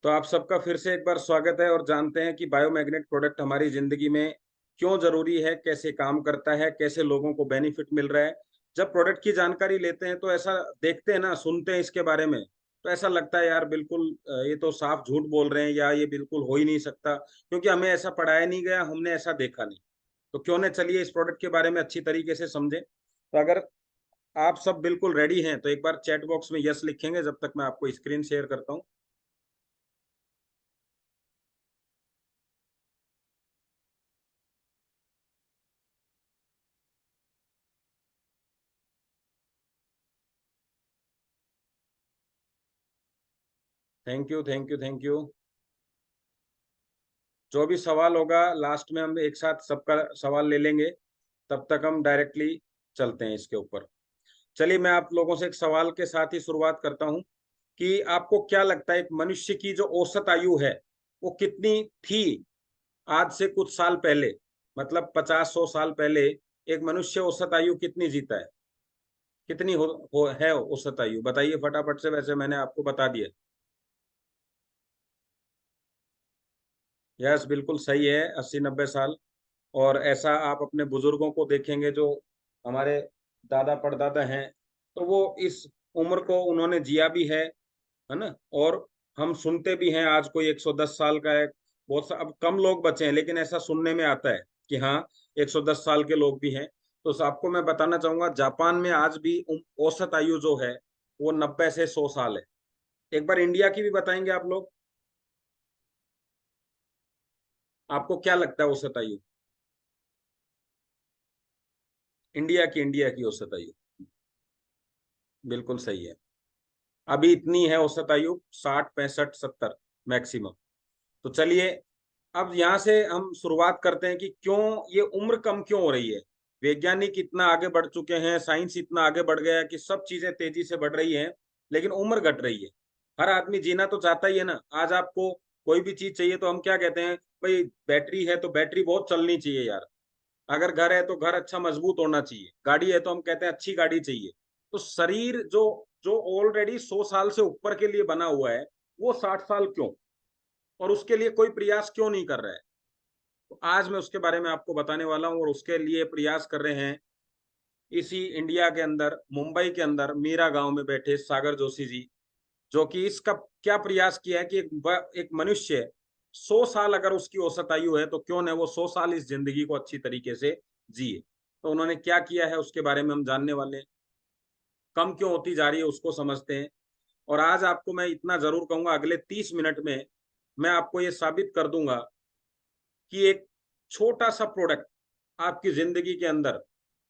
तो आप सबका फिर से एक बार स्वागत है और जानते हैं कि बायोमैग्नेट प्रोडक्ट हमारी जिंदगी में क्यों जरूरी है, कैसे काम करता है, कैसे लोगों को बेनिफिट मिल रहा है। जब प्रोडक्ट की जानकारी लेते हैं तो ऐसा देखते हैं ना, सुनते हैं इसके बारे में, तो ऐसा लगता है यार बिल्कुल ये तो साफ झूठ बोल रहे हैं या ये बिल्कुल हो ही नहीं सकता, क्योंकि हमें ऐसा पढ़ाया नहीं गया, हमने ऐसा देखा नहीं। तो क्यों न चलिए इस प्रोडक्ट के बारे में अच्छी तरीके से समझें। तो अगर आप सब बिल्कुल रेडी हैं तो एक बार चैट बॉक्स में यस लिखेंगे जब तक मैं आपको स्क्रीन शेयर करता हूँ। Thank you, thank you, thank you. जो भी सवाल होगा लास्ट में हम एक साथ सबका सवाल ले लेंगे, तब तक हम डायरेक्टली चलते हैं इसके ऊपर। चलिए मैं आप लोगों से एक सवाल के साथ ही शुरुआत करता हूं कि आपको क्या लगता है एक मनुष्य की जो औसत आयु है वो कितनी थी आज से कुछ साल पहले, मतलब 50-100 साल पहले एक मनुष्य औसत आयु कितनी जीता है, कितनी है औसत आयु, बताइए फटाफट से। वैसे मैंने आपको बता दिया। यस, बिल्कुल सही है, 80-90 साल। और ऐसा आप अपने बुजुर्गों को देखेंगे जो हमारे दादा परदादा हैं, तो वो इस उम्र को उन्होंने जिया भी है ना। और हम सुनते भी हैं आज कोई 110 साल का है। बहुत सा अब कम लोग बचे हैं, लेकिन ऐसा सुनने में आता है कि हाँ 110 साल के लोग भी हैं। तो आपको मैं बताना चाहूंगा जापान में आज भी औसत आयु जो है वो 90 से 100 साल है। एक बार इंडिया की भी बताएंगे आप लोग, आपको क्या लगता है औसत आयु इंडिया की औसत आयु? बिल्कुल सही है, अभी इतनी है औसत आयु, 60, 65, 70 मैक्सिमम। तो चलिए अब यहाँ से हम शुरुआत करते हैं कि क्यों ये उम्र कम क्यों हो रही है। वैज्ञानिक इतना आगे बढ़ चुके हैं, साइंस इतना आगे बढ़ गया है कि सब चीजें तेजी से बढ़ रही हैं, लेकिन उम्र घट रही है। हर आदमी जीना तो चाहता ही है ना। आज आपको कोई भी चीज चाहिए तो हम क्या कहते हैं, भाई बैटरी है तो बैटरी बहुत चलनी चाहिए यार। अगर घर है तो घर अच्छा मजबूत होना चाहिए, गाड़ी है तो हम कहते हैं अच्छी गाड़ी चाहिए। तो शरीर जो जो ऑलरेडी 100 साल से ऊपर के लिए बना हुआ है, वो 60 साल क्यों, और उसके लिए कोई प्रयास क्यों नहीं कर रहा है। तो आज मैं उसके बारे में आपको बताने वाला हूँ, और उसके लिए प्रयास कर रहे हैं इसी इंडिया के अंदर, मुंबई के अंदर मीरा गांव में बैठे सागर जोशी जी, जो कि इसका क्या प्रयास किया है कि एक मनुष्य 100 साल अगर उसकी औसत आयु है तो क्यों न वो 100 साल इस जिंदगी को अच्छी तरीके से जिए। तो उन्होंने क्या किया है उसके बारे में हम जानने वाले हैं। कम क्यों होती जा रही है उसको समझते हैं। और आज आपको मैं इतना जरूर कहूंगा, अगले 30 मिनट में मैं आपको ये साबित कर दूंगा कि एक छोटा सा प्रोडक्ट आपकी जिंदगी के अंदर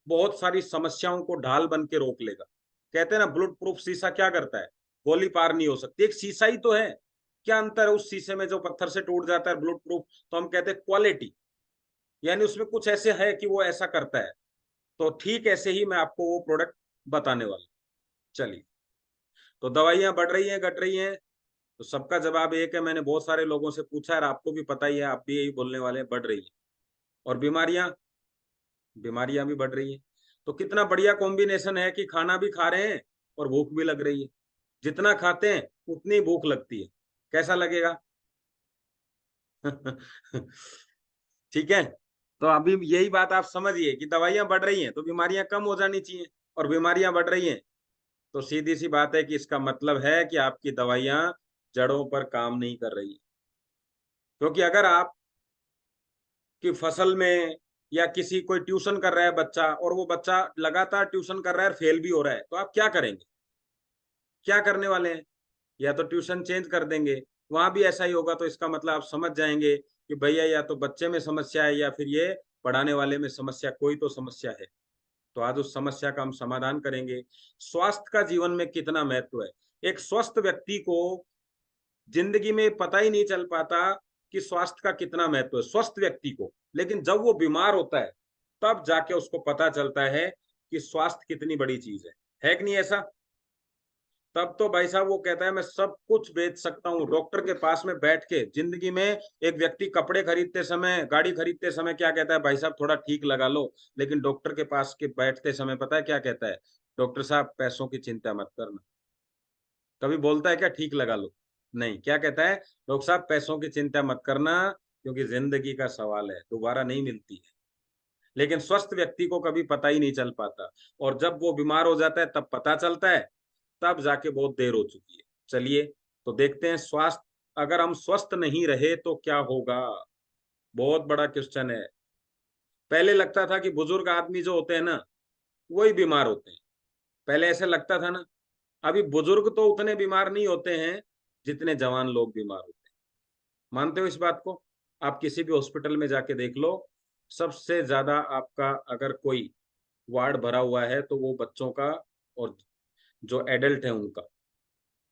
बहुत सारी समस्याओं को ढाल बन के रोक लेगा। कहते हैं ना, बुलेट प्रूफ शीशा क्या करता है, गोली पार नहीं हो सकती, एक शीशा ही तो है। क्या अंतर है उस शीशे में जो पत्थर से टूट जाता है बुलेट प्रूफ, तो हम कहते हैं क्वालिटी, यानी उसमें कुछ ऐसे है कि वो ऐसा करता है। तो ठीक ऐसे ही मैं आपको वो प्रोडक्ट बताने वाला हूं। चलिए, तो दवाइयां बढ़ रही हैं घट रही हैं, तो सबका जवाब एक है। मैंने बहुत सारे लोगों से पूछा है, आपको भी पता ही है, आप भी यही बोलने वाले हैं, बढ़ रही है। और बीमारियां बीमारियां भी बढ़ रही हैं। तो कितना बढ़िया कॉम्बिनेशन है कि खाना भी खा रहे हैं और भूख भी लग रही है। जितना खाते हैं उतनी भूख लगती है। कैसा लगेगा? ठीक है। तो अभी यही बात आप समझिए कि दवाइयां बढ़ रही हैं तो बीमारियां कम हो जानी चाहिए, और बीमारियां बढ़ रही हैं तो सीधी सी बात है कि इसका मतलब है कि आपकी दवाइयां जड़ों पर काम नहीं कर रही। क्योंकि अगर आप कि फसल में या किसी कोई ट्यूशन कर रहा है बच्चा, और वो बच्चा लगातार ट्यूशन कर रहा है, फेल भी हो रहा है, तो आप क्या करेंगे? क्या करने वाले हैं? या तो ट्यूशन चेंज कर देंगे, वहां भी ऐसा ही होगा। तो इसका मतलब आप समझ जाएंगे कि भैया या तो बच्चे में समस्या है या फिर ये पढ़ाने वाले में समस्या, कोई तो समस्या है। तो आज उस समस्या का हम समाधान करेंगे। स्वास्थ्य का जीवन में कितना महत्व है, एक स्वस्थ व्यक्ति को जिंदगी में पता ही नहीं चल पाता कि स्वास्थ्य का कितना महत्व है स्वस्थ व्यक्ति को, लेकिन जब वो बीमार होता है तब जाके उसको पता चलता है कि स्वास्थ्य कितनी बड़ी चीज है कि नहीं ऐसा? तब तो भाई साहब वो कहता है मैं सब कुछ बेच सकता हूँ। डॉक्टर के पास में बैठ के जिंदगी में एक व्यक्ति कपड़े खरीदते समय, गाड़ी खरीदते समय क्या कहता है, भाई साहब थोड़ा ठीक लगा लो। लेकिन डॉक्टर के पास के बैठते समय पता है क्या कहता है? डॉक्टर साहब पैसों की चिंता मत करना। कभी बोलता है क्या ठीक लगा लो? नहीं, क्या कहता है डॉक्टर साहब, पैसों की चिंता मत करना, क्योंकि जिंदगी का सवाल है, दोबारा नहीं मिलती है। लेकिन स्वस्थ व्यक्ति को कभी पता ही नहीं चल पाता, और जब वो बीमार हो जाता है तब पता चलता है, तब जाके बहुत देर हो चुकी है। चलिए, तो देखते हैं स्वास्थ्य, अगर हम स्वस्थ नहीं रहे तो क्या होगा, बहुत बड़ा क्वेश्चन है। पहले लगता था कि बुजुर्ग आदमी जो होते हैं ना, वही बीमार होते हैं, पहले ऐसे लगता था ना। अभी बुजुर्ग तो उतने बीमार नहीं होते हैं जितने जवान लोग बीमार होते हैं। मानते हो इस बात को? आप किसी भी हॉस्पिटल में जाके देख लो, सबसे ज्यादा आपका अगर कोई वार्ड भरा हुआ है तो वो बच्चों का, और जो एडल्ट है उनका।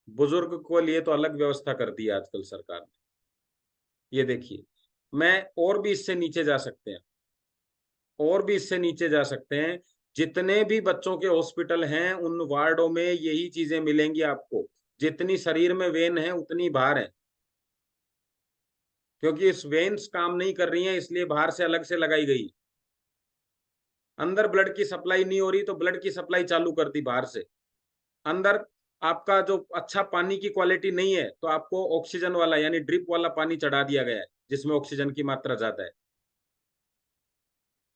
बुजुर्ग को लिए तो अलग व्यवस्था कर दी है आजकल सरकार ने। ये देखिए, मैं और भी इससे नीचे जा सकते हैं, और भी इससे नीचे जा सकते हैं। जितने भी बच्चों के हॉस्पिटल हैं उन वार्डों में यही चीजें मिलेंगी आपको। जितनी शरीर में वेन है उतनी बाहर है, क्योंकि इस वेन्स काम नहीं कर रही हैं, इसलिए बाहर से अलग से लगाई गई। अंदर ब्लड की सप्लाई नहीं हो रही तो ब्लड की सप्लाई चालू कर दी बाहर से। अंदर आपका जो अच्छा पानी की क्वालिटी नहीं है तो आपको ऑक्सीजन वाला यानी ड्रिप वाला पानी चढ़ा दिया गया है, जिसमें ऑक्सीजन की मात्रा ज्यादा है।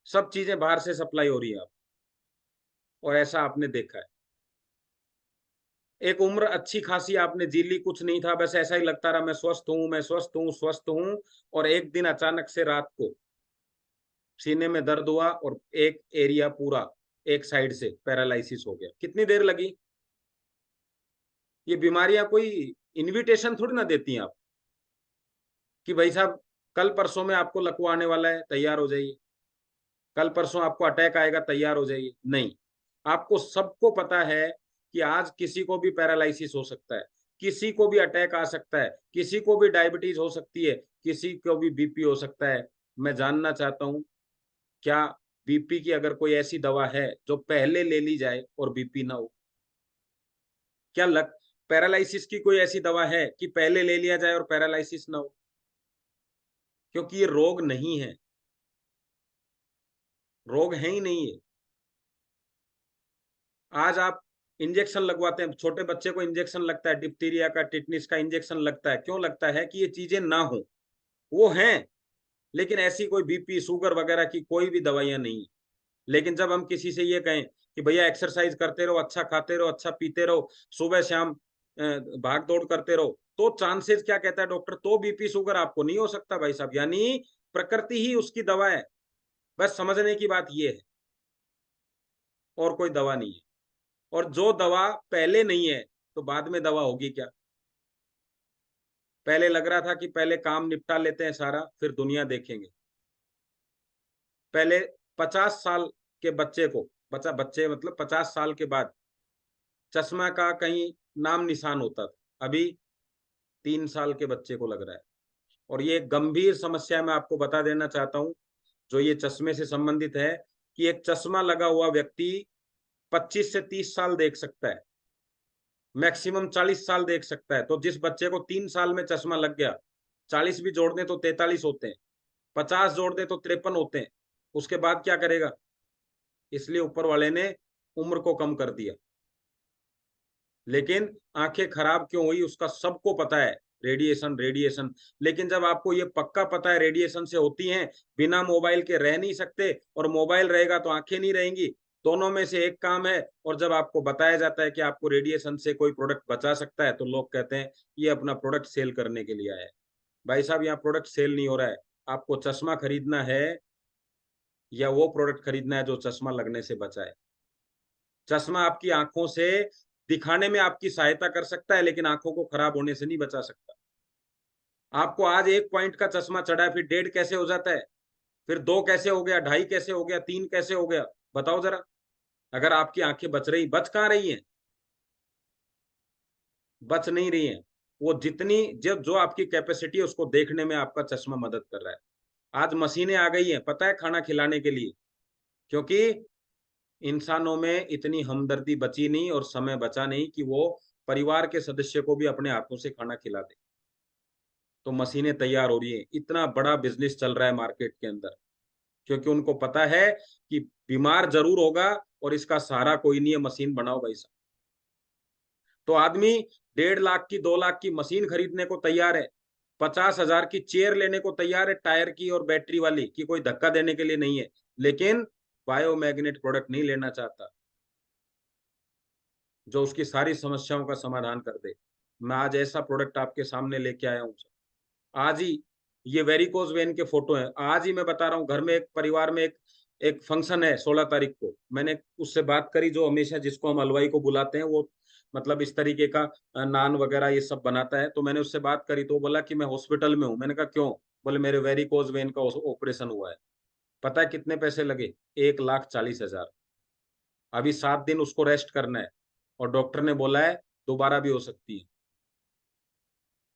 सब चीजें बाहर से सप्लाई हो रही है आप, और ऐसा आपने देखा है। एक उम्र अच्छी खासी आपने जी ली, कुछ नहीं था, बस ऐसा ही लगता रहा मैं स्वस्थ हूं, मैं स्वस्थ हूं, स्वस्थ हूं। और एक दिन अचानक से रात को सीने में दर्द हुआ और एक एरिया पूरा, एक साइड से पैरालिसिस हो गया। कितनी देर लगी? ये बीमारियां कोई इनविटेशन थोड़ी ना देती हैं आप, कि भाई साहब कल परसों में आपको लकवा आने वाला है, तैयार हो जाइए, कल परसों आपको अटैक आएगा, तैयार हो जाइए। नहीं, आपको सबको पता है कि आज किसी को भी पैरालिसिस हो सकता है, किसी को भी अटैक आ सकता है, किसी को भी डायबिटीज हो सकती है, किसी को भी बीपी हो सकता है। मैं जानना चाहता हूं, क्या बीपी की अगर कोई ऐसी दवा है जो पहले ले ली जाए और बीपी ना हो? क्या लग पैरालिसिस की कोई ऐसी दवा है कि पहले ले लिया जाए और पैरालिसिस ना हो? क्योंकि ये रोग नहीं है, रोग है ही नहीं है। आज आप इंजेक्शन लगवाते हैं, छोटे बच्चे को इंजेक्शन लगता है, डिप्थीरिया का, टिटनिस का इंजेक्शन लगता है। क्यों लगता है? कि ये चीजें ना हो। वो हैं, लेकिन ऐसी कोई बीपी शुगर वगैरह की कोई भी दवाइयां नहीं है। लेकिन जब हम किसी से ये कहें कि भैया एक्सरसाइज करते रहो, अच्छा खाते रहो, अच्छा पीते रहो, सुबह शाम भाग दौड़ करते रहो, तो चांसेस, क्या कहता है डॉक्टर, तो बीपी शुगर आपको नहीं हो सकता भाई साहब। यानी प्रकृति ही उसकी दवा है। बस समझने की बात ये है, और कोई दवा नहीं है। और जो दवा पहले नहीं है तो बाद में दवा होगी क्या? पहले लग रहा था कि पहले काम निपटा लेते हैं सारा, फिर दुनिया देखेंगे। पहले 50 साल के बच्चे को, बच्चा बच्चे मतलब 50 साल के बाद चश्मा का कहीं नाम निशान होता था, अभी 3 साल के बच्चे को लग रहा है। और ये एक गंभीर समस्या मैं आपको बता देना चाहता हूं, जो ये चश्मे से संबंधित है, कि एक चश्मा लगा हुआ व्यक्ति 25 से 30 साल देख सकता है, मैक्सिमम 40 साल देख सकता है। तो जिस बच्चे को 3 साल में चश्मा लग गया, 40 भी जोड़ दें तो 43 होते हैं, 50 जोड़ दें तो 53 होते हैं, उसके बाद क्या करेगा? इसलिए ऊपर वाले ने उम्र को कम कर दिया। लेकिन आंखें खराब क्यों हुई उसका सबको पता है, रेडिएशन, रेडिएशन। लेकिन जब आपको ये पक्का पता है रेडिएशन से होती हैं, बिना मोबाइल के रह नहीं सकते, और मोबाइल रहेगा तो आंखें नहीं रहेंगी, दोनों में से एक काम है। और जब आपको बताया जाता है कि आपको रेडिएशन से कोई प्रोडक्ट बचा सकता है, तो लोग कहते हैं ये अपना प्रोडक्ट सेल करने के लिए आया है। भाई साहब, यहाँ प्रोडक्ट सेल नहीं हो रहा है। आपको चश्मा खरीदना है, या वो प्रोडक्ट खरीदना है जो चश्मा लगने से बचाए? चश्मा आपकी आंखों से दिखाने में आपकी सहायता कर सकता है, लेकिन आंखों को खराब होने से नहीं बचा सकता। आपको आज 1 पॉइंट का चश्मा चढ़ा है, फिर 1.5 कैसे हो जाता है, फिर 2 कैसे हो गया, 2.5 कैसे हो गया, 3 कैसे हो गया? बताओ जरा। अगर आपकी आंखें बच रही, बच कहाँ रही हैं? बच नहीं रही हैं। वो जितनी जब जो आपकी कैपेसिटी है उसको देखने में आपका चश्मा मदद कर रहा है। आज मशीनें आ गई हैं, पता है, खाना खिलाने के लिए, क्योंकि इंसानों में इतनी हमदर्दी बची नहीं और समय बचा नहीं कि वो परिवार के सदस्य को भी अपने हाथों से खाना खिला दे। तो मशीनें तैयार हो रही हैं, इतना बड़ा बिजनेस चल रहा है मार्केट के अंदर, क्योंकि उनको पता है कि बीमार जरूर होगा और इसका सहारा कोई नहीं है, मशीन बनाओ भाई साहब। तो आदमी 1.5 लाख की 2 लाख की मशीन खरीदने को तैयार है, 50,000 की चेयर लेने को तैयार है, टायर की और बैटरी वाली, कि कोई धक्का देने के लिए नहीं है, लेकिन बायोमैग्नेट प्रोडक्ट नहीं लेना चाहता जो उसकी सारी समस्याओं का समाधान कर दे। मैं आज ऐसा प्रोडक्ट आपके सामने लेके आया हूँ। आज ही ये वेरिकोज वेन के फोटो हैं, आज ही मैं बता रहा हूँ। घर में एक परिवार में एक फंक्शन है 16 तारीख को। मैंने उससे बात करी, जो हमेशा जिसको हम हलवाई को बुलाते हैं, वो मतलब इस तरीके का नान वगैरह ये सब बनाता है। तो मैंने उससे बात करी तो वो बोला कि मैं हॉस्पिटल में हूँ। मैंने कहा क्यों? बोले मेरे वेरिकोज वेन का ऑपरेशन हुआ है। पता है कितने पैसे लगे? 1,40,000। अभी 7 दिन उसको रेस्ट करना है और डॉक्टर ने बोला है दोबारा भी हो सकती है।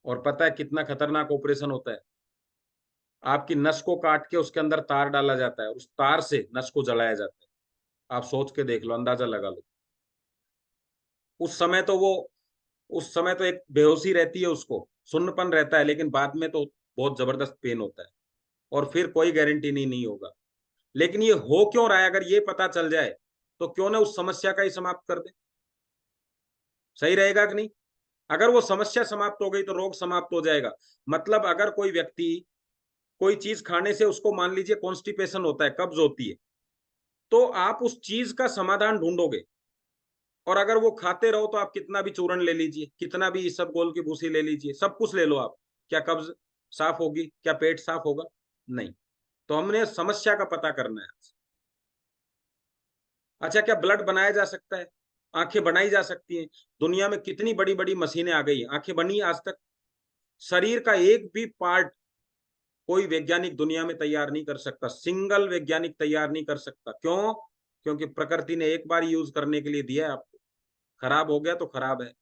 और पता है कितना खतरनाक ऑपरेशन होता है? आपकी नस को काट के उसके अंदर तार डाला जाता है, उस तार से नस को जलाया जाता है। आप सोच के देख लो, अंदाजा लगा लो। उस समय तो वो उस समय तो एक बेहोशी रहती है, उसको सुन्नपन रहता है, लेकिन बाद में तो बहुत जबरदस्त पेन होता है और फिर कोई गारंटी नहीं होगा। लेकिन ये हो क्यों रहा है, अगर ये पता चल जाए तो क्यों ना उस समस्या का ही समाप्त कर दे। सही रहेगा कि नहीं? अगर वो समस्या समाप्त हो गई तो रोग समाप्त हो जाएगा। मतलब अगर कोई व्यक्ति कोई चीज खाने से उसको मान लीजिए कॉन्स्टिपेशन होता है, कब्ज होती है, तो आप उस चीज का समाधान ढूंढोगे। और अगर वो खाते रहो तो आप कितना भी चूर्ण ले लीजिए, कितना भी इसबगोल की भूसी ले लीजिए, सब कुछ ले लो आप, क्या कब्ज साफ होगी? क्या पेट साफ होगा? नहीं। तो हमने समस्या का पता करना है। अच्छा, क्या ब्लड बनाया जा सकता है? आंखें बनाई जा सकती हैं। दुनिया में कितनी बड़ी बड़ी मशीनें आ गई, आंखें बनी आज तक? शरीर का एक भी पार्ट कोई वैज्ञानिक दुनिया में तैयार नहीं कर सकता, सिंगल वैज्ञानिक तैयार नहीं कर सकता। क्यों? क्योंकि प्रकृति ने एक बार यूज करने के लिए दिया है आपको। खराब हो गया तो खराब है।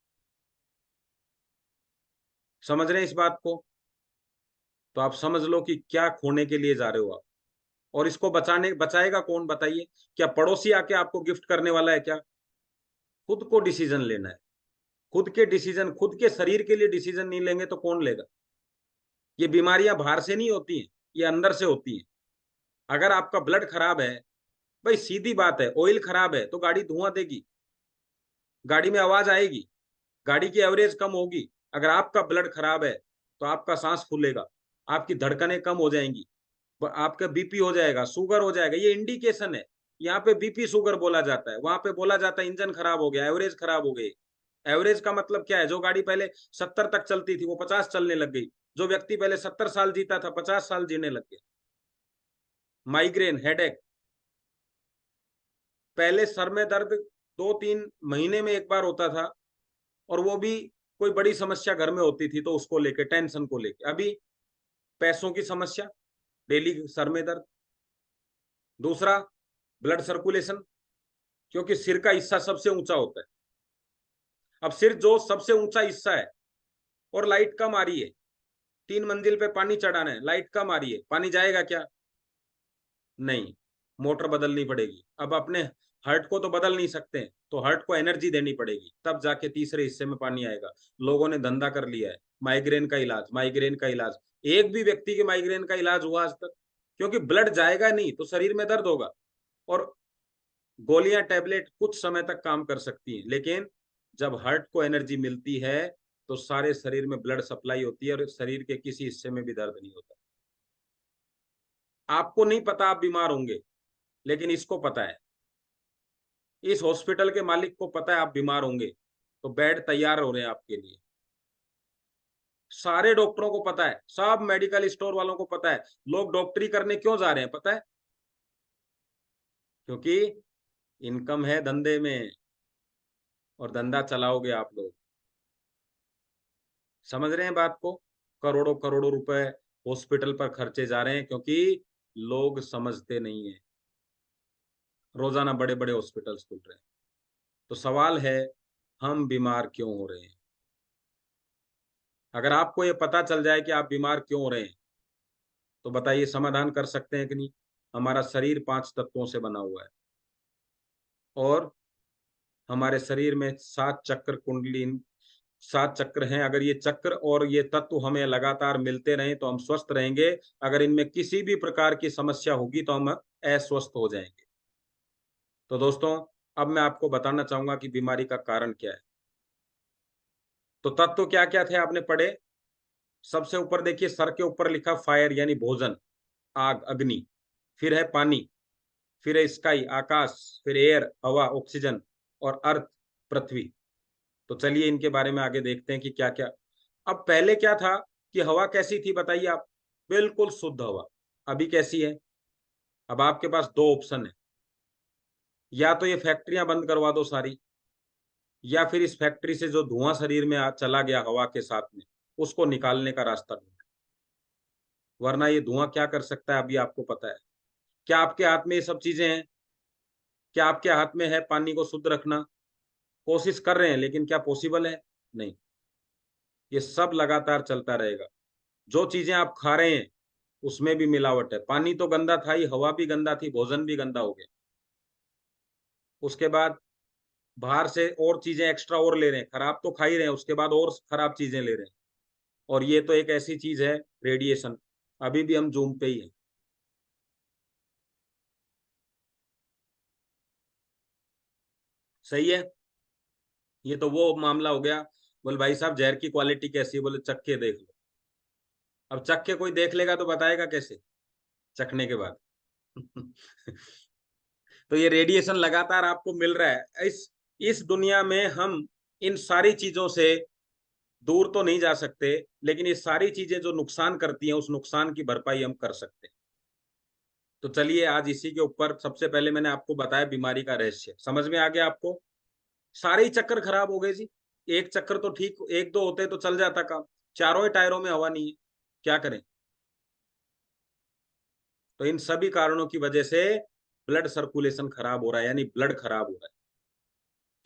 समझ रहे हैं इस बात को? तो आप समझ लो कि क्या खोने के लिए जा रहे हो आप। और इसको बचाएगा कौन, बताइए? क्या पड़ोसी आके आपको गिफ्ट करने वाला है क्या? खुद को डिसीजन लेना है। खुद के डिसीजन, खुद के शरीर के लिए डिसीजन नहीं लेंगे तो कौन लेगा? ये बीमारियां बाहर से नहीं होती हैं, ये अंदर से होती हैं। अगर आपका ब्लड खराब है, भाई सीधी बात है, ऑयल खराब है तो गाड़ी धुआं देगी, गाड़ी में आवाज आएगी, गाड़ी की एवरेज कम होगी। अगर आपका ब्लड खराब है तो आपका सांस फूलेगा, आपकी धड़कनें कम हो जाएंगी, आपका बीपी हो जाएगा, शुगर हो जाएगा। ये इंडिकेशन है। यहाँ पे बीपी शुगर बोला जाता है, वहां पे बोला जाता है इंजन खराब हो गया, एवरेज खराब हो गई। एवरेज का मतलब क्या है? जो गाड़ी पहले 70 तक चलती थी वो 50 चलने लग गई। जो व्यक्ति पहले 70 साल जीता था 50 साल जीने लग गया। माइग्रेन, हेडेक, पहले सर में दर्द 2-3 महीने में एक बार होता था, और वो भी कोई बड़ी समस्या घर में होती थी तो उसको लेके, टेंशन को लेके। अभी पैसों की समस्या, डेली सर में दर्द। दूसरा, ब्लड सर्कुलेशन, क्योंकि सिर का हिस्सा सबसे ऊंचा होता है। अब सिर जो सबसे ऊंचा हिस्सा है, और लाइट कम आ रही है, 3 मंजिल पे पानी चढ़ाना है, लाइट कम आ रही है, पानी जाएगा क्या? नहीं। मोटर बदलनी पड़ेगी। अब अपने हर्ट को तो बदल नहीं सकते, तो हर्ट को एनर्जी देनी पड़ेगी, तब जाके तीसरे हिस्से में पानी आएगा। लोगों ने धंधा कर लिया है माइग्रेन का इलाज, माइग्रेन का इलाज। एक भी व्यक्ति के माइग्रेन का इलाज हुआ आज तक? क्योंकि ब्लड जाएगा नहीं तो शरीर में दर्द होगा। और गोलियां, टैबलेट कुछ समय तक काम कर सकती हैं, लेकिन जब हार्ट को एनर्जी मिलती है तो सारे शरीर में ब्लड सप्लाई होती है और शरीर के किसी हिस्से में भी दर्द नहीं होता। आपको नहीं पता आप बीमार होंगे, लेकिन इसको पता है, इस हॉस्पिटल के मालिक को पता है आप बीमार होंगे, तो बेड तैयार हो रहे हैं आपके लिए। सारे डॉक्टरों को पता है, सब मेडिकल स्टोर वालों को पता है। लोग डॉक्टरी करने क्यों जा रहे हैं पता है? क्योंकि इनकम है धंधे में, और धंधा चलाओगे आप लोग। समझ रहे हैं बात को? करोड़ों करोड़ों रुपए हॉस्पिटल पर खर्चे जा रहे हैं, क्योंकि लोग समझते नहीं है। रोजाना बड़े बड़े हॉस्पिटल्स खुल रहे हैं। तो सवाल है, हम बीमार क्यों हो रहे हैं? अगर आपको ये पता चल जाए कि आप बीमार क्यों हो रहे हैं, तो बताइए समाधान कर सकते हैं कि नहीं? हमारा शरीर 5 तत्वों से बना हुआ है, और हमारे शरीर में 7 चक्र कुंडली, 7 चक्र हैं। अगर ये चक्र और ये तत्व हमें लगातार मिलते रहें तो हम स्वस्थ रहेंगे। अगर इनमें किसी भी प्रकार की समस्या होगी तो हम अस्वस्थ हो जाएंगे। तो दोस्तों, अब मैं आपको बताना चाहूंगा कि बीमारी का कारण क्या है। तो तत्व क्या क्या थे आपने पढ़े? सबसे ऊपर देखिए, सर के ऊपर लिखा फायर यानी भोजन, आग, अग्नि। फिर है पानी, फिर है स्काई, आकाश, फिर एयर, हवा, ऑक्सीजन, और अर्थ, पृथ्वी। तो चलिए इनके बारे में आगे देखते हैं कि क्या क्या। अब पहले क्या था कि हवा कैसी थी बताइए आप? बिल्कुल शुद्ध हवा। अभी कैसी है? अब आपके पास दो ऑप्शन है, या तो ये फैक्ट्रियां बंद करवा दो सारी, या फिर इस फैक्ट्री से जो धुआं शरीर में चला गया हवा के साथ में, उसको निकालने का रास्ता ढूंढो। वरना ये धुआं क्या कर सकता है अभी आपको पता है? क्या आपके हाथ में ये सब चीजें हैं? क्या आपके हाथ में है पानी को शुद्ध रखना? कोशिश कर रहे हैं, लेकिन क्या पॉसिबल है? नहीं। ये सब लगातार चलता रहेगा। जो चीजें आप खा रहे हैं उसमें भी मिलावट है। पानी तो गंदा था ही, हवा भी गंदा थी, भोजन भी गंदा हो गया। उसके बाद बाहर से और चीजें एक्स्ट्रा और ले रहे हैं, खराब तो खा ही रहे हैं, उसके बाद और खराब चीजें ले रहे हैं। और ये तो एक ऐसी चीज है, रेडिएशन। अभी भी हम जूम पे ही हैं। सही है। ये तो वो मामला हो गया। बोले भाई साहब जहर की क्वालिटी कैसी है? बोले चख के देख लो। अब चख के कोई देख लेगा तो बताएगा कैसे चखने के बाद? तो ये रेडिएशन लगातार आपको मिल रहा है। इस दुनिया में हम इन सारी चीजों से दूर तो नहीं जा सकते, लेकिन ये सारी चीजें जो नुकसान करती हैं, उस नुकसान की भरपाई हम कर सकते हैं। तो चलिए आज इसी के ऊपर, सबसे पहले मैंने आपको बताया बीमारी का रहस्य, समझ में आ गया आपको? सारे ही चक्कर खराब हो गए जी। एक चक्कर तो ठीक, एक दो होते तो चल जाता काम। चारों ही टायरों में हवा नहीं है, क्या करें? तो इन सभी कारणों की वजह से ब्लड सर्कुलेशन खराब हो रहा है, यानी ब्लड खराब हो रहा है।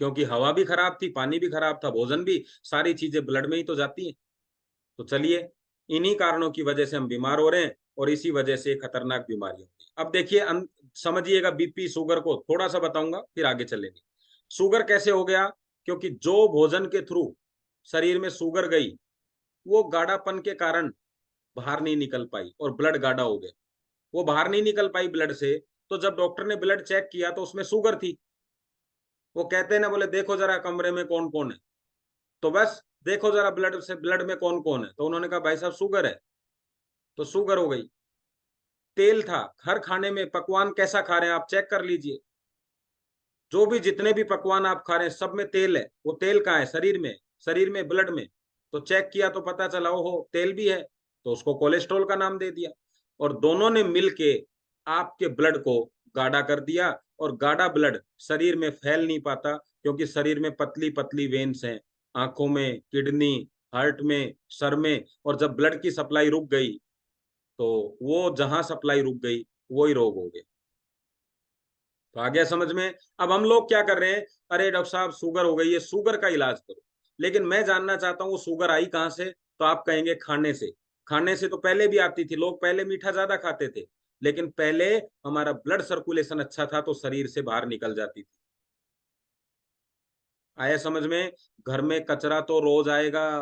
क्योंकि हवा भी खराब थी, पानी भी खराब था, भोजन भी, सारी चीजें ब्लड में ही तो जाती हैं। तो चलिए, इन्हीं कारणों की वजह से हम बीमार हो रहे हैं, और इसी वजह से खतरनाक बीमारी होती है। अब देखिए समझिएगा, बीपी शुगर को थोड़ा सा बताऊंगा, फिर आगे चलेंगे। शुगर कैसे हो गया? क्योंकि जो भोजन के थ्रू शरीर में शुगर गई, वो गाढ़ापन के कारण बाहर नहीं निकल पाई और ब्लड गाढ़ा हो गया। वो बाहर नहीं निकल पाई ब्लड से, तो जब डॉक्टर ने ब्लड चेक किया तो उसमें शुगर थी। वो कहते हैं ना, बोले देखो जरा कमरे में कौन कौन है, तो बस देखो जरा ब्लड में कौन कौन है, तो उन्होंने कहा भाई साहब शुगर है। तो शुगर हो गई। तेल था, हर खाने में पकवान कैसा खा रहे हैं आप चेक कर लीजिए। जो भी जितने भी पकवान आप खा रहे हैं सब में तेल है। वो तेल कहाँ है? शरीर में, शरीर में ब्लड में। तो चेक किया तो पता चला ओहो तेल भी है, तो उसको कोलेस्ट्रॉल का नाम दे दिया। और दोनों ने मिलके आपके ब्लड को गाढ़ा कर दिया। और गाढ़ा ब्लड शरीर में फैल नहीं पाता, क्योंकि शरीर में पतली पतली वेन्स हैं, आंखों में, किडनी, हार्ट में, सर में। और जब ब्लड की सप्लाई रुक गई, तो वो जहां सप्लाई रुक गई, वही रोग हो गया। तो आ गया समझ में? अब हम लोग क्या कर रहे हैं? अरे डॉक्टर साहब शुगर हो गई है, शुगर का इलाज करो। लेकिन मैं जानना चाहता हूँ वो शुगर आई कहाँ से? तो आप कहेंगे खाने से। खाने से तो पहले भी आती थी, लोग पहले मीठा ज्यादा खाते थे, लेकिन पहले हमारा ब्लड सर्कुलेशन अच्छा था, तो शरीर से बाहर निकल जाती थी। आया समझ में? घर में कचरा तो रोज आएगा,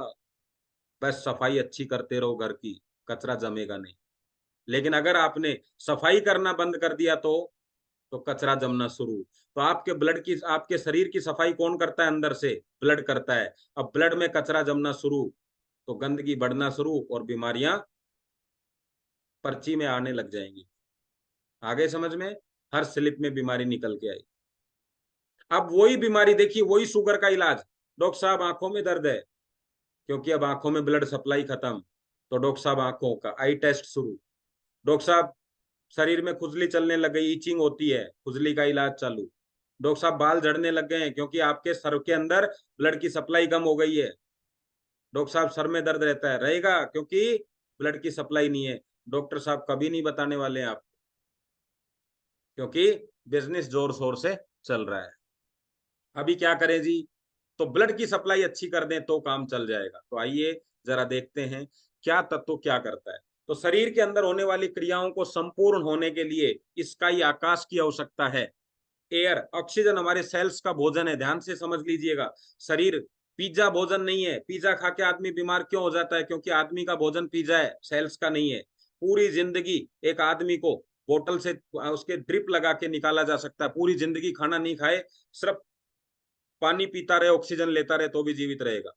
बस सफाई अच्छी करते रहो घर की, कचरा जमेगा नहीं। लेकिन अगर आपने सफाई करना बंद कर दिया, तो कचरा जमना शुरू। तो आपके ब्लड की, आपके शरीर की सफाई कौन करता है? अंदर से ब्लड करता है। अब ब्लड में कचरा जमना शुरू, तो गंदगी बढ़ना शुरू, और बीमारियां पर्ची में आने लग जाएंगी। आगे समझ में? हर स्लिप में बीमारी निकल के आई। अब वही बीमारी देखिए, वही शुगर का इलाज। डॉक्टर साहब आंखों में दर्द है, क्योंकि अब आंखों में ब्लड सप्लाई खत्म। तो डॉक्टर साहब आंखों का आई टेस्ट शुरू। डॉक्टर साहब शरीर में खुजली चलने लग गई, ईचिंग होती है, खुजली का इलाज चालू। डॉक्टर साहब बाल झड़ने लग गए हैं, क्योंकि आपके सर के अंदर ब्लड की सप्लाई कम हो गई है। डॉक्टर साहब सर में दर्द रहता है, रहेगा, क्योंकि ब्लड की सप्लाई नहीं है। डॉक्टर साहब कभी नहीं बताने वाले हैं आप, क्योंकि बिजनेस जोर शोर से चल रहा है। अभी क्या करें जी? तो ब्लड की सप्लाई अच्छी कर दें तो काम चल जाएगा। तो आइए जरा देखते हैं क्या तत्व क्या करता है। तो शरीर के अंदर होने वाली क्रियाओं को संपूर्ण होने के लिए इसका ही आकाश की आवश्यकता है। एयर, ऑक्सीजन हमारे सेल्स का भोजन है, ध्यान से समझ लीजिएगा। शरीर पिज्जा भोजन नहीं है। पिज्जा खा के आदमी बीमार क्यों हो जाता है? क्योंकि आदमी का भोजन पिज्जा है, सेल्स का नहीं है। पूरी जिंदगी एक आदमी को बोतल से उसके ड्रिप लगा के निकाला जा सकता है, पूरी जिंदगी खाना नहीं खाए, सिर्फ पानी पीता रहे, ऑक्सीजन लेता रहे, तो भी जीवित रहेगा।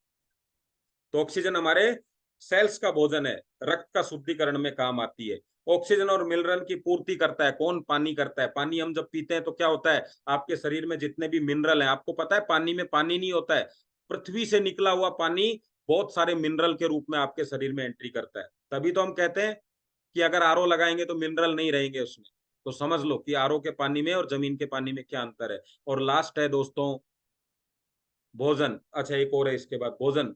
तो ऑक्सीजन हमारे सेल्स का भोजन है, रक्त का शुद्धिकरण में काम आती है। ऑक्सीजन और मिनरल की पूर्ति करता है कौन? पानी करता है। पानी हम जब पीते हैं तो क्या होता है, आपके शरीर में जितने भी मिनरल हैं, आपको पता है पानी में पानी नहीं होता है, पृथ्वी से निकला हुआ पानी बहुत सारे मिनरल के रूप में आपके शरीर में एंट्री करता है। तभी तो हम कहते हैं कि अगर आरओ लगाएंगे तो मिनरल नहीं रहेंगे उसमें। तो समझ लो कि आरओ के पानी में और जमीन के पानी में क्या अंतर है। और लास्ट है दोस्तों भोजन। अच्छा, एक और है इसके बाद, भोजन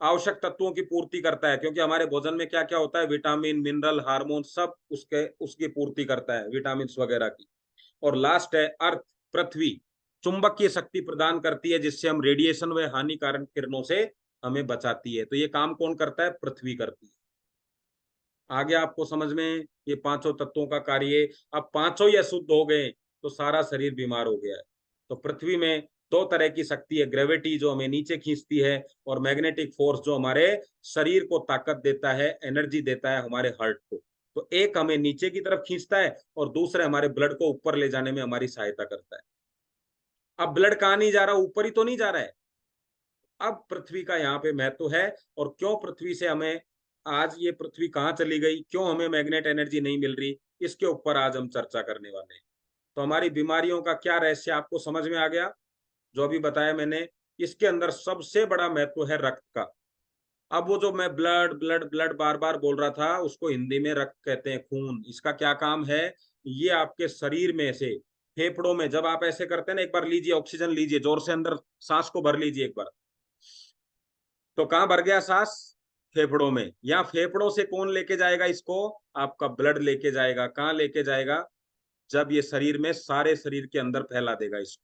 आवश्यक तत्वों की पूर्ति करता है, क्योंकि हमारे भोजन में क्या क्या होता है, विटामिन, मिनरल, हार्मोन, सब उसके उसकी पूर्ति करता है, विटामिन वगैरह की। और लास्ट है अर्थ, पृथ्वी चुंबकीय शक्ति प्रदान करती है, जिससे हम रेडिएशन व हानिकारक किरणों से हमें बचाती है। तो ये काम कौन करता है? पृथ्वी करती है। आगे आपको समझ में ये पांचों तत्वों का कार्य। अब पांचों ही अशुद्ध हो गए तो सारा शरीर बीमार हो गया है। तो पृथ्वी में दो तरह की शक्ति है, ग्रेविटी जो हमें नीचे खींचती है, और मैग्नेटिक फोर्स जो हमारे शरीर को ताकत देता है, एनर्जी देता है हमारे हार्ट को। तो एक हमें नीचे की तरफ खींचता है और दूसरे हमारे ब्लड को ऊपर ले जाने में हमारी सहायता करता है। अब ब्लड कहाँ नहीं जा रहा? ऊपर ही तो नहीं जा रहा है। अब पृथ्वी का यहाँ पे महत्व है। और क्यों पृथ्वी से हमें आज ये पृथ्वी कहाँ चली गई, क्यों हमें मैग्नेट एनर्जी नहीं मिल रही, इसके ऊपर आज हम चर्चा करने वाले हैं। तो हमारी बीमारियों का क्या रहस्य आपको समझ में आ गया? जो अभी बताया मैंने, इसके अंदर सबसे बड़ा महत्व है रक्त का। अब वो जो मैं ब्लड ब्लड ब्लड बार बार बोल रहा था, उसको हिंदी में रक्त कहते हैं, खून। इसका क्या काम है? ये आपके शरीर में से फेफड़ों में जब आप ऐसे करते हैं ना, एक बार लीजिए ऑक्सीजन, लीजिए जोर से अंदर सांस को भर लीजिए एक बार। तो कहाँ भर गया सांस? फेफड़ों में। या फेफड़ों से कौन लेके जाएगा इसको? आपका ब्लड लेके जाएगा। कहाँ लेके जाएगा? जब ये शरीर में सारे शरीर के अंदर फैला देगा इसको।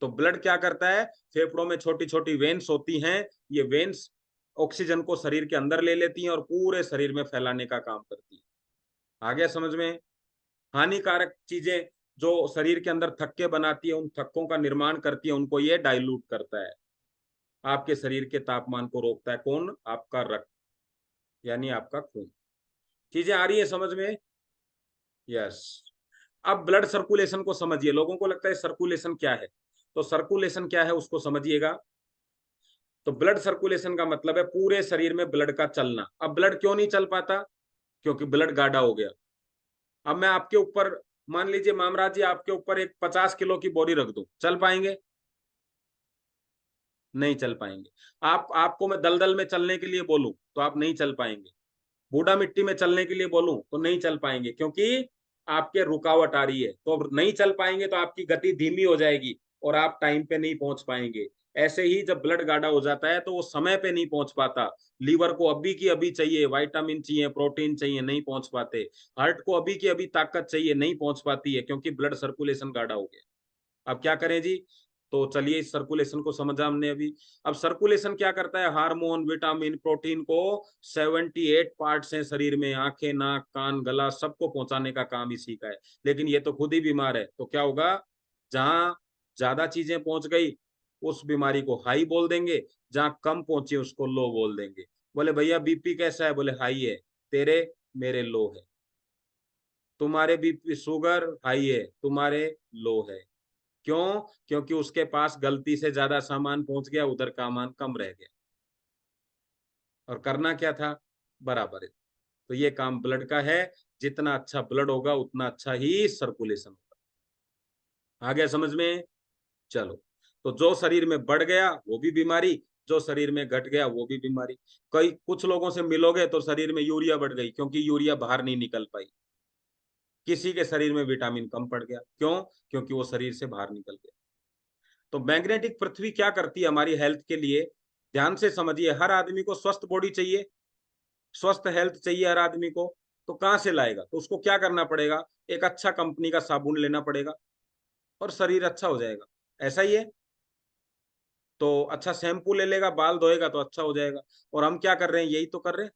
तो ब्लड क्या करता है? फेफड़ों में छोटी छोटी वेन्स होती हैं, ये वेन्स ऑक्सीजन को शरीर के अंदर ले लेती हैं और पूरे शरीर में फैलाने का काम करती है। आ गया समझ में? हानिकारक चीजें जो शरीर के अंदर थक्के बनाती है, उन थक्कों का निर्माण करती है, उनको ये डाइल्यूट करता है। आपके शरीर के तापमान को रोकता है कौन? आपका रक्त, यानी आपका खून। चीजें आ रही है समझ में? यस। अब ब्लड सर्कुलेशन को समझिए। लोगों को लगता है सर्कुलेशन क्या है, तो सर्कुलेशन क्या है उसको समझिएगा। तो ब्लड सर्कुलेशन का मतलब है पूरे शरीर में ब्लड का चलना। अब ब्लड क्यों नहीं चल पाता? क्योंकि ब्लड गाढ़ा हो गया। अब मैं आपके ऊपर, मान लीजिए मामराज जी, आपके ऊपर एक 50 किलो की बोरी रख दूं, चल पाएंगे? नहीं चल पाएंगे। आपको मैं दलदल में चलने के लिए बोलूं तो आप नहीं चल पाएंगे। बूढ़ा मिट्टी में चलने के लिए बोलूं तो नहीं चल पाएंगे, क्योंकि आपके रुकावट आ रही है। तो अब नहीं चल पाएंगे तो आपकी गति धीमी हो जाएगी और आप टाइम पे नहीं पहुंच पाएंगे। ऐसे ही जब ब्लड गाढ़ा हो जाता है तो वो समय पे नहीं पहुंच पाता। लीवर को अभी की अभी चाहिए, विटामिन चाहिए, प्रोटीन चाहिए, नहीं पहुंच पाते। हार्ट को अभी की अभी ताकत चाहिए, नहीं पहुंच पाती है, क्योंकि ब्लड सर्कुलेशन गाढ़ा हो गया। अब क्या करें जी? तो चलिए इस सर्कुलेशन को समझा हमने अभी। अब सर्कुलेशन क्या करता है? हार्मोन, विटामिन, प्रोटीन को 78 पार्ट्स हैं शरीर में, आंखें, नाक, कान, गला, सबको पहुंचाने का काम इसी का है। लेकिन ये तो खुद ही बीमार है, तो क्या होगा? जहां ज्यादा चीजें पहुंच गई उस बीमारी को हाई बोल देंगे, जहां कम पहुंची उसको लो बोल देंगे। बोले भैया बीपी कैसा है? बोले हाई है। तेरे? मेरे लो है। तुम्हारे बीपी शुगर हाई है, तुम्हारे लो है। क्यों? क्योंकि उसके पास गलती से ज्यादा सामान पहुंच गया, उधर का सामान कम रह गया। और करना क्या था? बराबर है। तो ये काम ब्लड का है। जितना अच्छा ब्लड होगा उतना अच्छा ही सर्कुलेशन होगा। आ गया समझ में? चलो। तो जो शरीर में बढ़ गया वो भी बीमारी, जो शरीर में घट गया वो भी बीमारी। कई कुछ लोगों से मिलोगे तो शरीर में यूरिया बढ़ गई, क्योंकि यूरिया बाहर नहीं निकल पाई। किसी के शरीर में विटामिन कम पड़ गया, क्यों? क्योंकि वो शरीर से बाहर निकल गया। तो मैग्नेटिक पृथ्वी क्या करती है हमारी हेल्थ के लिए? ध्यान से समझिए। हर आदमी को स्वस्थ बॉडी चाहिए, स्वस्थ हेल्थ चाहिए हर आदमी को। तो कहाँ से लाएगा? तो उसको क्या करना पड़ेगा? एक अच्छा कंपनी का साबुन लेना पड़ेगा और शरीर अच्छा हो जाएगा। ऐसा ही है। तो अच्छा शैम्पू ले लेगा, बाल धोएगा तो अच्छा हो जाएगा। और हम क्या कर रहे हैं? यही तो कर रहे हैं।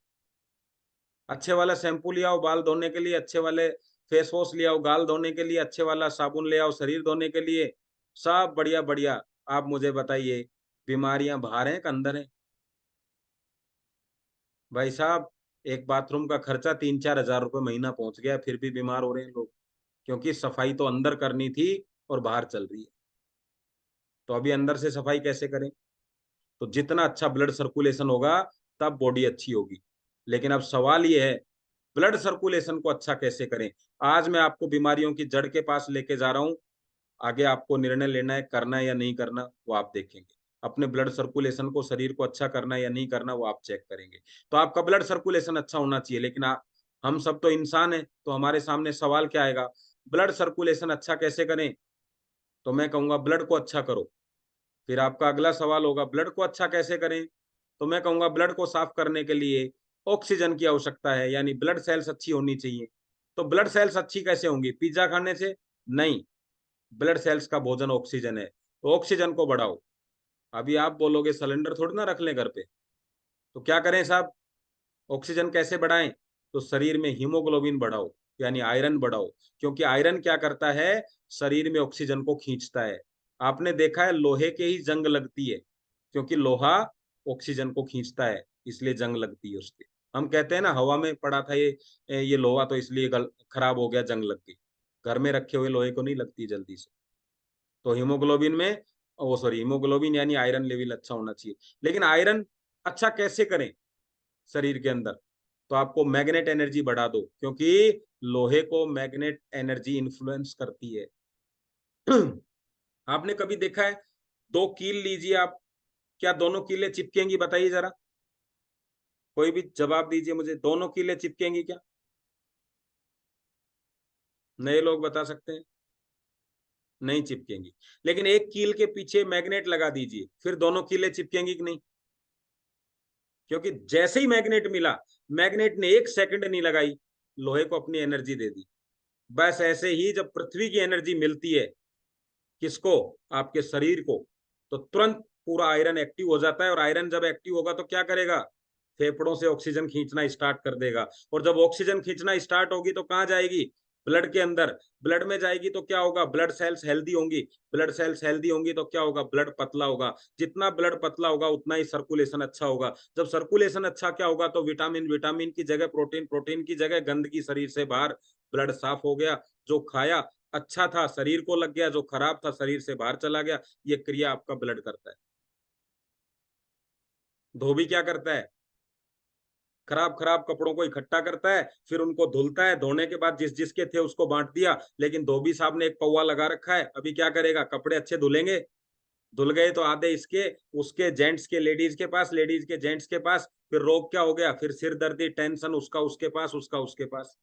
अच्छे वाला शैम्पू ले आओ बाल धोने के लिए, अच्छे वाले फेस वॉश ले आओ गाल धोने के लिए, अच्छे वाला साबुन ले आओ शरीर धोने के लिए। सब बढ़िया बढ़िया। आप मुझे बताइए, बीमारियां बाहर हैं कि अंदर हैं? भाई साहब, एक बाथरूम का खर्चा 3-4 हजार रुपये महीना पहुंच गया, फिर भी बीमार हो रहे हैं लोग। क्योंकि सफाई तो अंदर करनी थी और बाहर चल रही है। तो अभी अंदर से सफाई कैसे करें? तो जितना अच्छा ब्लड सर्कुलेशन होगा तब बॉडी अच्छी होगी। लेकिन अब सवाल ये है, ब्लड सर्कुलेशन को अच्छा कैसे करें। आज मैं आपको बीमारियों की जड़ के पास लेके जा रहा हूँ। आगे आपको निर्णय लेना है, करना है या नहीं करना, वो आप देखेंगे। अपने ब्लड सर्कुलेशन को, शरीर को अच्छा करना है या नहीं करना, वो आप चेक करेंगे। तो आपका ब्लड सर्कुलेशन अच्छा होना चाहिए, लेकिन हम सब तो इंसान हैं, तो हमारे सामने सवाल क्या आएगा, ब्लड सर्कुलेशन अच्छा कैसे करें। तो मैं कहूंगा ब्लड को अच्छा करो। फिर आपका अगला सवाल होगा, ब्लड को अच्छा कैसे करें। तो मैं कहूंगा ब्लड को साफ करने के लिए ऑक्सीजन की आवश्यकता है, यानी ब्लड सेल्स अच्छी होनी चाहिए। तो ब्लड सेल्स अच्छी कैसे होंगी, पिज्जा खाने से नहीं। ब्लड सेल्स का भोजन ऑक्सीजन है, तो ऑक्सीजन को बढ़ाओ। अभी आप बोलोगे सिलेंडर थोड़ी ना रख लें घर पे, तो क्या करें साहब, ऑक्सीजन कैसे बढ़ाएं। तो शरीर में हीमोग्लोबिन बढ़ाओ, यानी आयरन बढ़ाओ। क्योंकि आयरन क्या करता है, शरीर में ऑक्सीजन को खींचता है। आपने देखा है लोहे के ही जंग लगती है, क्योंकि लोहा ऑक्सीजन को खींचता है, इसलिए जंग लगती है उसके। हम कहते हैं ना, हवा में पड़ा था ये लोहा, तो इसलिए खराब हो गया, जंग लग गई। घर में रखे हुए लोहे को नहीं लगती जल्दी से। तो हीमोग्लोबिन में, वो सॉरी, हीमोग्लोबिन यानी आयरन लेवल अच्छा होना चाहिए। लेकिन आयरन अच्छा कैसे करें शरीर के अंदर। तो आपको मैग्नेट एनर्जी बढ़ा दो, क्योंकि लोहे को मैग्नेट एनर्जी इन्फ्लुएंस करती है। आपने कभी देखा है, दो कील लीजिए आप, क्या दोनों कीलें चिपकेंगी, बताइए जरा। कोई भी जवाब दीजिए मुझे, दोनों कीलें चिपकेंगी क्या। नए लोग बता सकते हैं, नहीं चिपकेंगी। लेकिन एक कील के पीछे मैग्नेट लगा दीजिए, फिर दोनों कीलें चिपकेंगी कि नहीं। क्योंकि जैसे ही मैग्नेट मिला, मैग्नेट ने एक सेकंड नहीं लगाई, लोहे को अपनी एनर्जी दे दी। बस ऐसे ही जब पृथ्वी की एनर्जी मिलती है, किसको, आपके शरीर को, तो तुरंत पूरा आयरन एक्टिव हो जाता है। और आयरन जब एक्टिव होगा तो क्या करेगा, फेफड़ों से ऑक्सीजन खींचना स्टार्ट कर देगा। और जब ऑक्सीजन खींचना स्टार्ट होगी तो कहाँ जाएगी, ब्लड के अंदर। ब्लड में जाएगी तो क्या होगा, ब्लड सेल्स हेल्दी होंगी। ब्लड सेल्स हेल्दी होंगी तो क्या होगा, ब्लड पतला होगा। जितना ब्लड पतला होगा उतना ही सर्कुलेशन अच्छा होगा। जब सर्कुलेशन अच्छा क्या होगा, तो विटामिन, विटामिन की जगह प्रोटीन, प्रोटीन की जगह गंदगी शरीर से बाहर, ब्लड साफ हो गया। जो खाया अच्छा था शरीर को लग गया, जो खराब था शरीर से बाहर चला गया। ये क्रिया आपका ब्लड करता है। धोबी क्या करता है, खराब खराब कपड़ों को इकट्ठा करता है, फिर उनको धुलता है, धोने के बाद जिस जिसके थे उसको बांट दिया। लेकिन धोबी साहब ने एक पौवा लगा रखा है, अभी क्या करेगा, कपड़े अच्छे धुलेंगे, धुल गए तो आधे इसके, उसके जेंट्स के लेडीज के पास, लेडीज के जेंट्स के पास। फिर रोग क्या हो गया, फिर सिर दर्दी, टेंशन, उसका उसके पास, उसका उसके पास।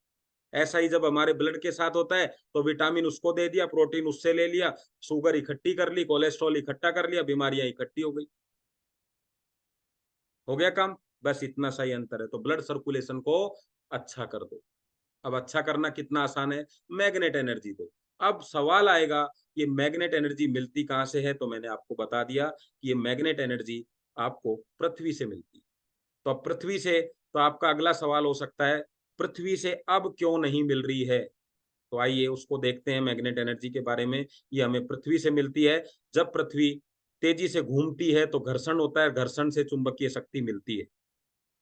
ऐसा ही जब हमारे ब्लड के साथ होता है, तो विटामिन उसको दे दिया, प्रोटीन उससे ले लिया, शुगर इकट्ठी कर ली, कोलेस्ट्रॉल इकट्ठा कर लिया, बीमारियां इकट्ठी हो गई, हो गया काम। बस इतना सा ही अंतर है। तो ब्लड सर्कुलेशन को अच्छा कर दो। अब अच्छा करना कितना आसान है, मैग्नेट एनर्जी दो। अब सवाल आएगा, ये मैग्नेट एनर्जी मिलती कहाँ से है। तो मैंने आपको बता दिया कि ये मैग्नेट एनर्जी आपको पृथ्वी से मिलती है। तो अब पृथ्वी से, तो आपका अगला सवाल हो सकता है, पृथ्वी से अब क्यों नहीं मिल रही है। तो आइए उसको देखते हैं, मैग्नेट एनर्जी के बारे में। ये हमें पृथ्वी से मिलती है। जब पृथ्वी तेजी से घूमती है तो घर्षण होता है, घर्षण से चुंबकीय शक्ति मिलती है।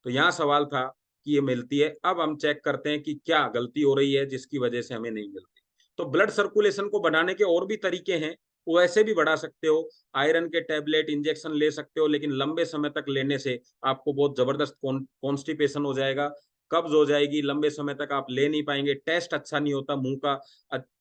तो यहाँ सवाल था कि ये मिलती है। अब हम चेक करते हैं कि क्या गलती हो रही है जिसकी वजह से हमें नहीं मिलती। तो ब्लड सर्कुलेशन को बढ़ाने के और भी तरीके हैं, वो ऐसे भी बढ़ा सकते हो। आयरन के टैबलेट, इंजेक्शन ले सकते हो, लेकिन लंबे समय तक लेने से आपको बहुत जबरदस्त कॉन्स्टिपेशन हो जाएगा, कब्ज हो जाएगी, लंबे समय तक आप ले नहीं पाएंगे, टेस्ट अच्छा नहीं होता मुंह का।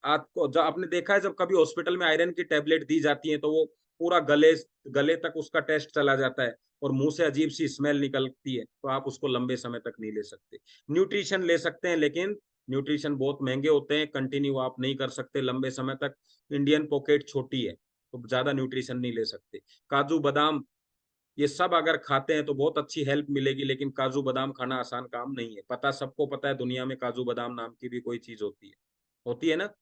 आपको जब आपने देखा है, जब कभी हॉस्पिटल में आयरन की टैबलेट दी जाती है तो वो पूरा गले गले तक उसका टेस्ट चला जाता है, और मुंह से अजीब सी स्मेल निकलती है, तो आप उसको लंबे समय तक नहीं ले सकते। न्यूट्रिशन ले सकते हैं, लेकिन न्यूट्रिशन बहुत महंगे होते हैं, कंटिन्यू आप नहीं कर सकते लंबे समय तक। इंडियन पॉकेट छोटी है, तो ज्यादा न्यूट्रिशन नहीं ले सकते। काजू बादाम, ये सब अगर खाते हैं तो बहुत अच्छी हेल्प मिलेगी, लेकिन काजू बादाम खाना आसान काम नहीं है। पता सबको पता है, दुनिया में काजू बादाम नाम की भी कोई चीज होती है ना।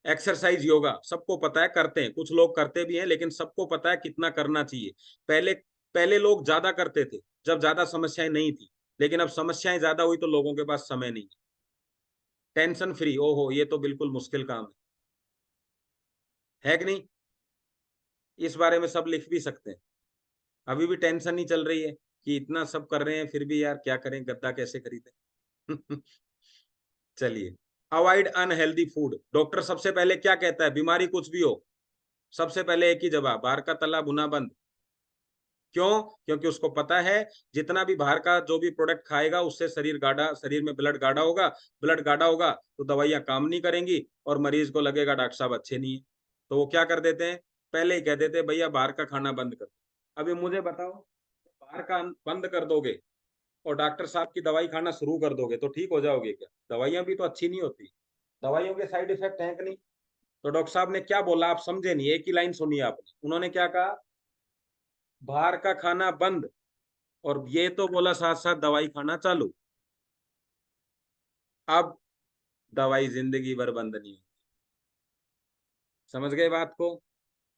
एक्सरसाइज, योगा सबको पता है, करते हैं, कुछ लोग करते भी हैं, लेकिन सबको पता है कितना करना चाहिए। पहले पहले लोग ज्यादा करते थे, जब ज्यादा समस्याएं नहीं थी। लेकिन अब समस्याएं ज्यादा हुई तो लोगों के पास समय नहीं। टेंशन फ्री, ओहो, ये तो बिल्कुल मुश्किल काम है कि नहीं। इस बारे में सब लिख भी सकते हैं। अभी भी टेंशन नहीं चल रही है कि इतना सब कर रहे हैं, फिर भी यार क्या करें, गद्दा कैसे खरीदें। चलिए, अवॉइड अनहेल्दी फूड। डॉक्टर सबसे पहले क्या कहता है, बीमारी कुछ भी हो, सबसे पहले एक ही जवाब, बाहर का तला भुना बंद। क्यों? क्योंकि उसको पता है जितना भी बाहर का जो भी प्रोडक्ट खाएगा उससे शरीर में ब्लड गाढ़ा होगा, ब्लड गाढ़ा होगा तो दवाइयाँ काम नहीं करेंगी और मरीज को लगेगा डॉक्टर साहब अच्छे नहीं है। तो वो क्या कर देते हैं, पहले ही कह देते हैं भैया बाहर का खाना बंद कर। अभी मुझे बताओ, बाहर का बंद कर दोगे और डॉक्टर साहब की दवाई खाना शुरू कर दोगे तो ठीक हो जाओगे क्या? दवाइयाँ भी तो अच्छी नहीं होती, दवाइयों के साइड इफेक्ट हैं कि नहीं? तो डॉक्टर साहब ने क्या बोला आप समझे नहीं, एक ही लाइन सुनी आपने। उन्होंने क्या कहा, बाहर का खाना बंद, और ये तो बोला साथ साथ दवाई खाना चालू। अब दवाई जिंदगी भर बंद नहीं होगी। समझ गए बात को?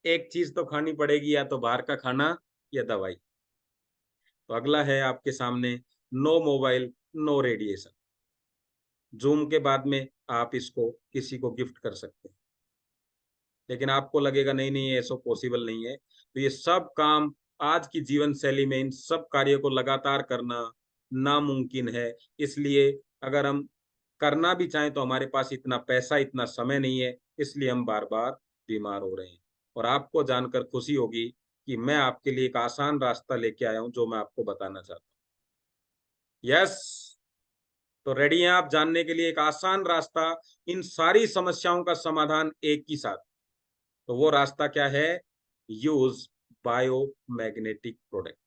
एक चीज तो खानी पड़ेगी, या तो बाहर का खाना या दवाई। तो अगला है आपके सामने, no mobile, no radiation. Zoom के बाद में आप इसको किसी को गिफ्ट कर सकते हैं, लेकिन आपको लगेगा नहीं नहीं ये सब पॉसिबल नहीं है। तो ये सब काम आज की जीवन शैली में इन सब कार्यों को लगातार करना नामुमकिन है। इसलिए अगर हम करना भी चाहें तो हमारे पास इतना पैसा, इतना समय नहीं है, इसलिए हम बार बार बीमार हो रहे हैं। और आपको जानकर खुशी होगी कि मैं आपके लिए एक आसान रास्ता लेके आया हूं जो मैं आपको बताना चाहता हूँ। यस, तो रेडी हैं आप जानने के लिए एक आसान रास्ता, इन सारी समस्याओं का समाधान एक ही साथ? तो वो रास्ता क्या है? Use biomagnetic product.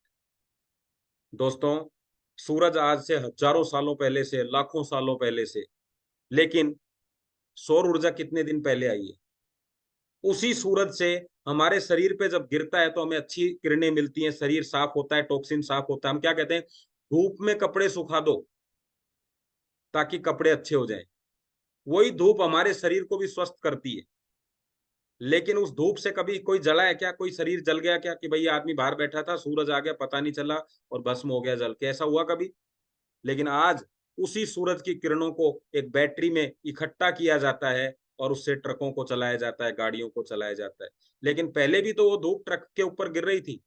दोस्तों, सूरज आज से हजारों सालों पहले से, लाखों सालों पहले से, लेकिन सौर ऊर्जा कितने दिन पहले आई है? उसी सूरज से हमारे शरीर पे जब गिरता है तो हमें अच्छी किरणें मिलती हैं, शरीर साफ होता है, टॉक्सिन साफ होता है। हम क्या कहते हैं, धूप में कपड़े सुखा दो ताकि कपड़े अच्छे हो जाएं। वही धूप हमारे शरीर को भी स्वस्थ करती है। लेकिन उस धूप से कभी कोई जला है क्या? कोई शरीर जल गया क्या कि भई आदमी बाहर बैठा था, सूरज आ गया, पता नहीं चला और भस्म हो गया जल के, ऐसा हुआ कभी? लेकिन आज उसी सूरज की किरणों को एक बैटरी में इकट्ठा किया जाता है और उससे ट्रकों को चलाया जाता है, गाड़ियों को चलाया जाता है। लेकिन पहले भी तो वो धूप ट्रक के ऊपर गिर रही थी,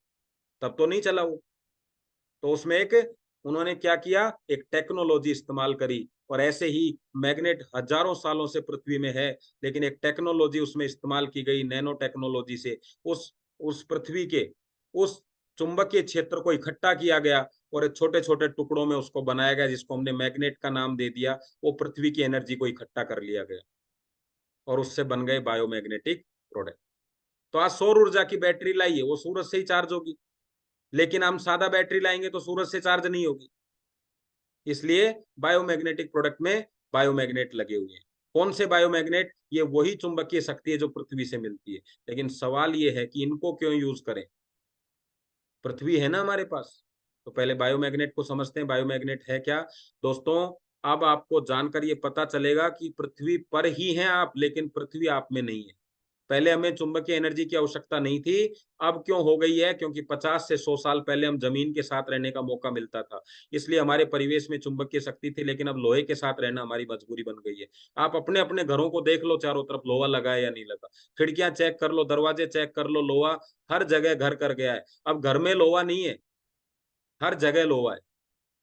तब तो नहीं चला वो। तो उसमें एक उन्होंने क्या किया, एक टेक्नोलॉजी इस्तेमाल करी। और ऐसे ही मैग्नेट हजारों सालों से पृथ्वी में है, लेकिन एक टेक्नोलॉजी उसमें इस्तेमाल की गई, नैनो टेक्नोलॉजी से उस पृथ्वी के उस चुंबकीय क्षेत्र को इकट्ठा किया गया और छोटे छोटे टुकड़ों में उसको बनाया गया, जिसको हमने मैग्नेट का नाम दे दिया। वो पृथ्वी की एनर्जी को इकट्ठा कर लिया गया और उससे बन गए बायोमैग्नेटिक प्रोडक्ट। तो आज सौर ऊर्जा की बैटरी लाइए, वो सूरज से ही चार्ज होगी, लेकिन हम सादा बैटरी लाएंगे तो सूरज से चार्ज नहीं होगी। इसलिए बायोमैग्नेटिक प्रोडक्ट में बायोमैग्नेट लगे हुए हैं। कौन से बायोमैग्नेट? ये वही चुंबकीय शक्ति है जो पृथ्वी से मिलती है। लेकिन सवाल ये है कि इनको क्यों यूज करें? पृथ्वी है ना हमारे पास। तो पहले बायोमैग्नेट को समझते हैं, बायोमैग्नेट है क्या। दोस्तों, अब आपको जानकर ये पता चलेगा कि पृथ्वी पर ही हैं आप, लेकिन पृथ्वी आप में नहीं है। पहले हमें चुंबकीय एनर्जी की आवश्यकता नहीं थी, अब क्यों हो गई है? क्योंकि 50 से 100 साल पहले हम जमीन के साथ रहने का मौका मिलता था, इसलिए हमारे परिवेश में चुंबकीय शक्ति थी। लेकिन अब लोहे के साथ रहना हमारी मजबूरी बन गई है। आप अपने अपने घरों को देख लो, चारों तरफ लोहा लगा है या नहीं लगा। खिड़कियां चेक कर लो, दरवाजे चेक कर लो, लोहा हर जगह घर कर गया है। अब घर में लोहा नहीं है, हर जगह लोहा है।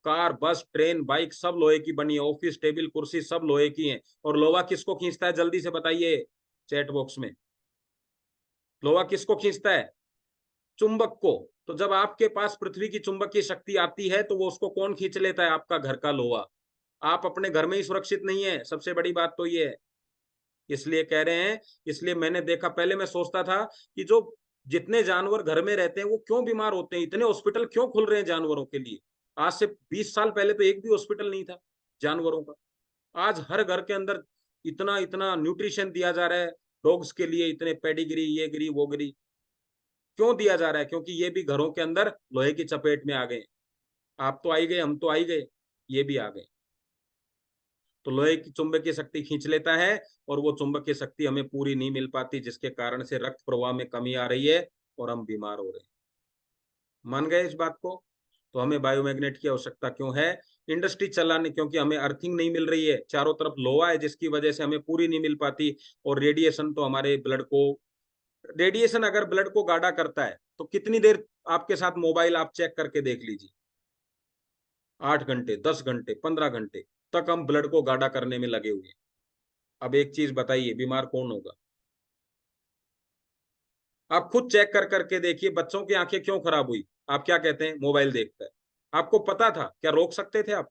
कार, बस, ट्रेन, बाइक सब लोहे की बनी है, ऑफिस टेबल कुर्सी सब लोहे की है। और लोहा किसको खींचता है? जल्दी से बताइए चैट बॉक्स में। लोहा किसको खींचता है? चुंबक को। तो जब आपके पास पृथ्वी की चुंबकीय शक्ति आती है तो वो उसको कौन खींच लेता है? आपका घर का लोहा। आप अपने घर में ही सुरक्षित नहीं है, सबसे बड़ी बात तो ये है। इसलिए कह रहे हैं, इसलिए मैंने देखा, पहले मैं सोचता था कि जो जितने जानवर घर में रहते हैं वो क्यों बीमार होते हैं, इतने हॉस्पिटल क्यों खुल रहे हैं जानवरों के लिए। आज से 20 साल पहले तो एक भी हॉस्पिटल नहीं था जानवरों का। आज हर घर के अंदर इतना इतना न्यूट्रिशन दिया जा रहा है डॉग्स के लिए, इतने पेडिग्री, ये गिरी वो गिरी। क्यों दिया जा रहा है? क्योंकि ये भी घरों के अंदर लोहे की चपेट में आ गए। आप तो आई गए, हम तो आई गए, ये भी आ गए। तो लोहे की चुंबकीय शक्ति खींच लेता है और वो चुंबकीय शक्ति हमें पूरी नहीं मिल पाती, जिसके कारण से रक्त प्रवाह में कमी आ रही है और हम बीमार हो रहे हैं। मान गए इस बात को? तो हमें बायोमैग्नेट की आवश्यकता क्यों है? इंडस्ट्री चलाने, क्योंकि हमें अर्थिंग नहीं मिल रही है, चारों तरफ लोहा है जिसकी वजह से हमें पूरी नहीं मिल पाती। और रेडिएशन तो हमारे ब्लड को, रेडिएशन अगर ब्लड को गाढ़ा करता है तो कितनी देर आपके साथ मोबाइल आप चेक करके देख लीजिए, 8 घंटे, 10 घंटे, 15 घंटे तक हम ब्लड को गाढ़ा करने में लगे हुए हैं। अब एक चीज बताइए, बीमार कौन होगा? आप खुद चेक कर करके देखिए, बच्चों की आंखें क्यों खराब हुई? आप क्या कहते हैं, मोबाइल देखता है। आपको पता था, क्या रोक सकते थे आप?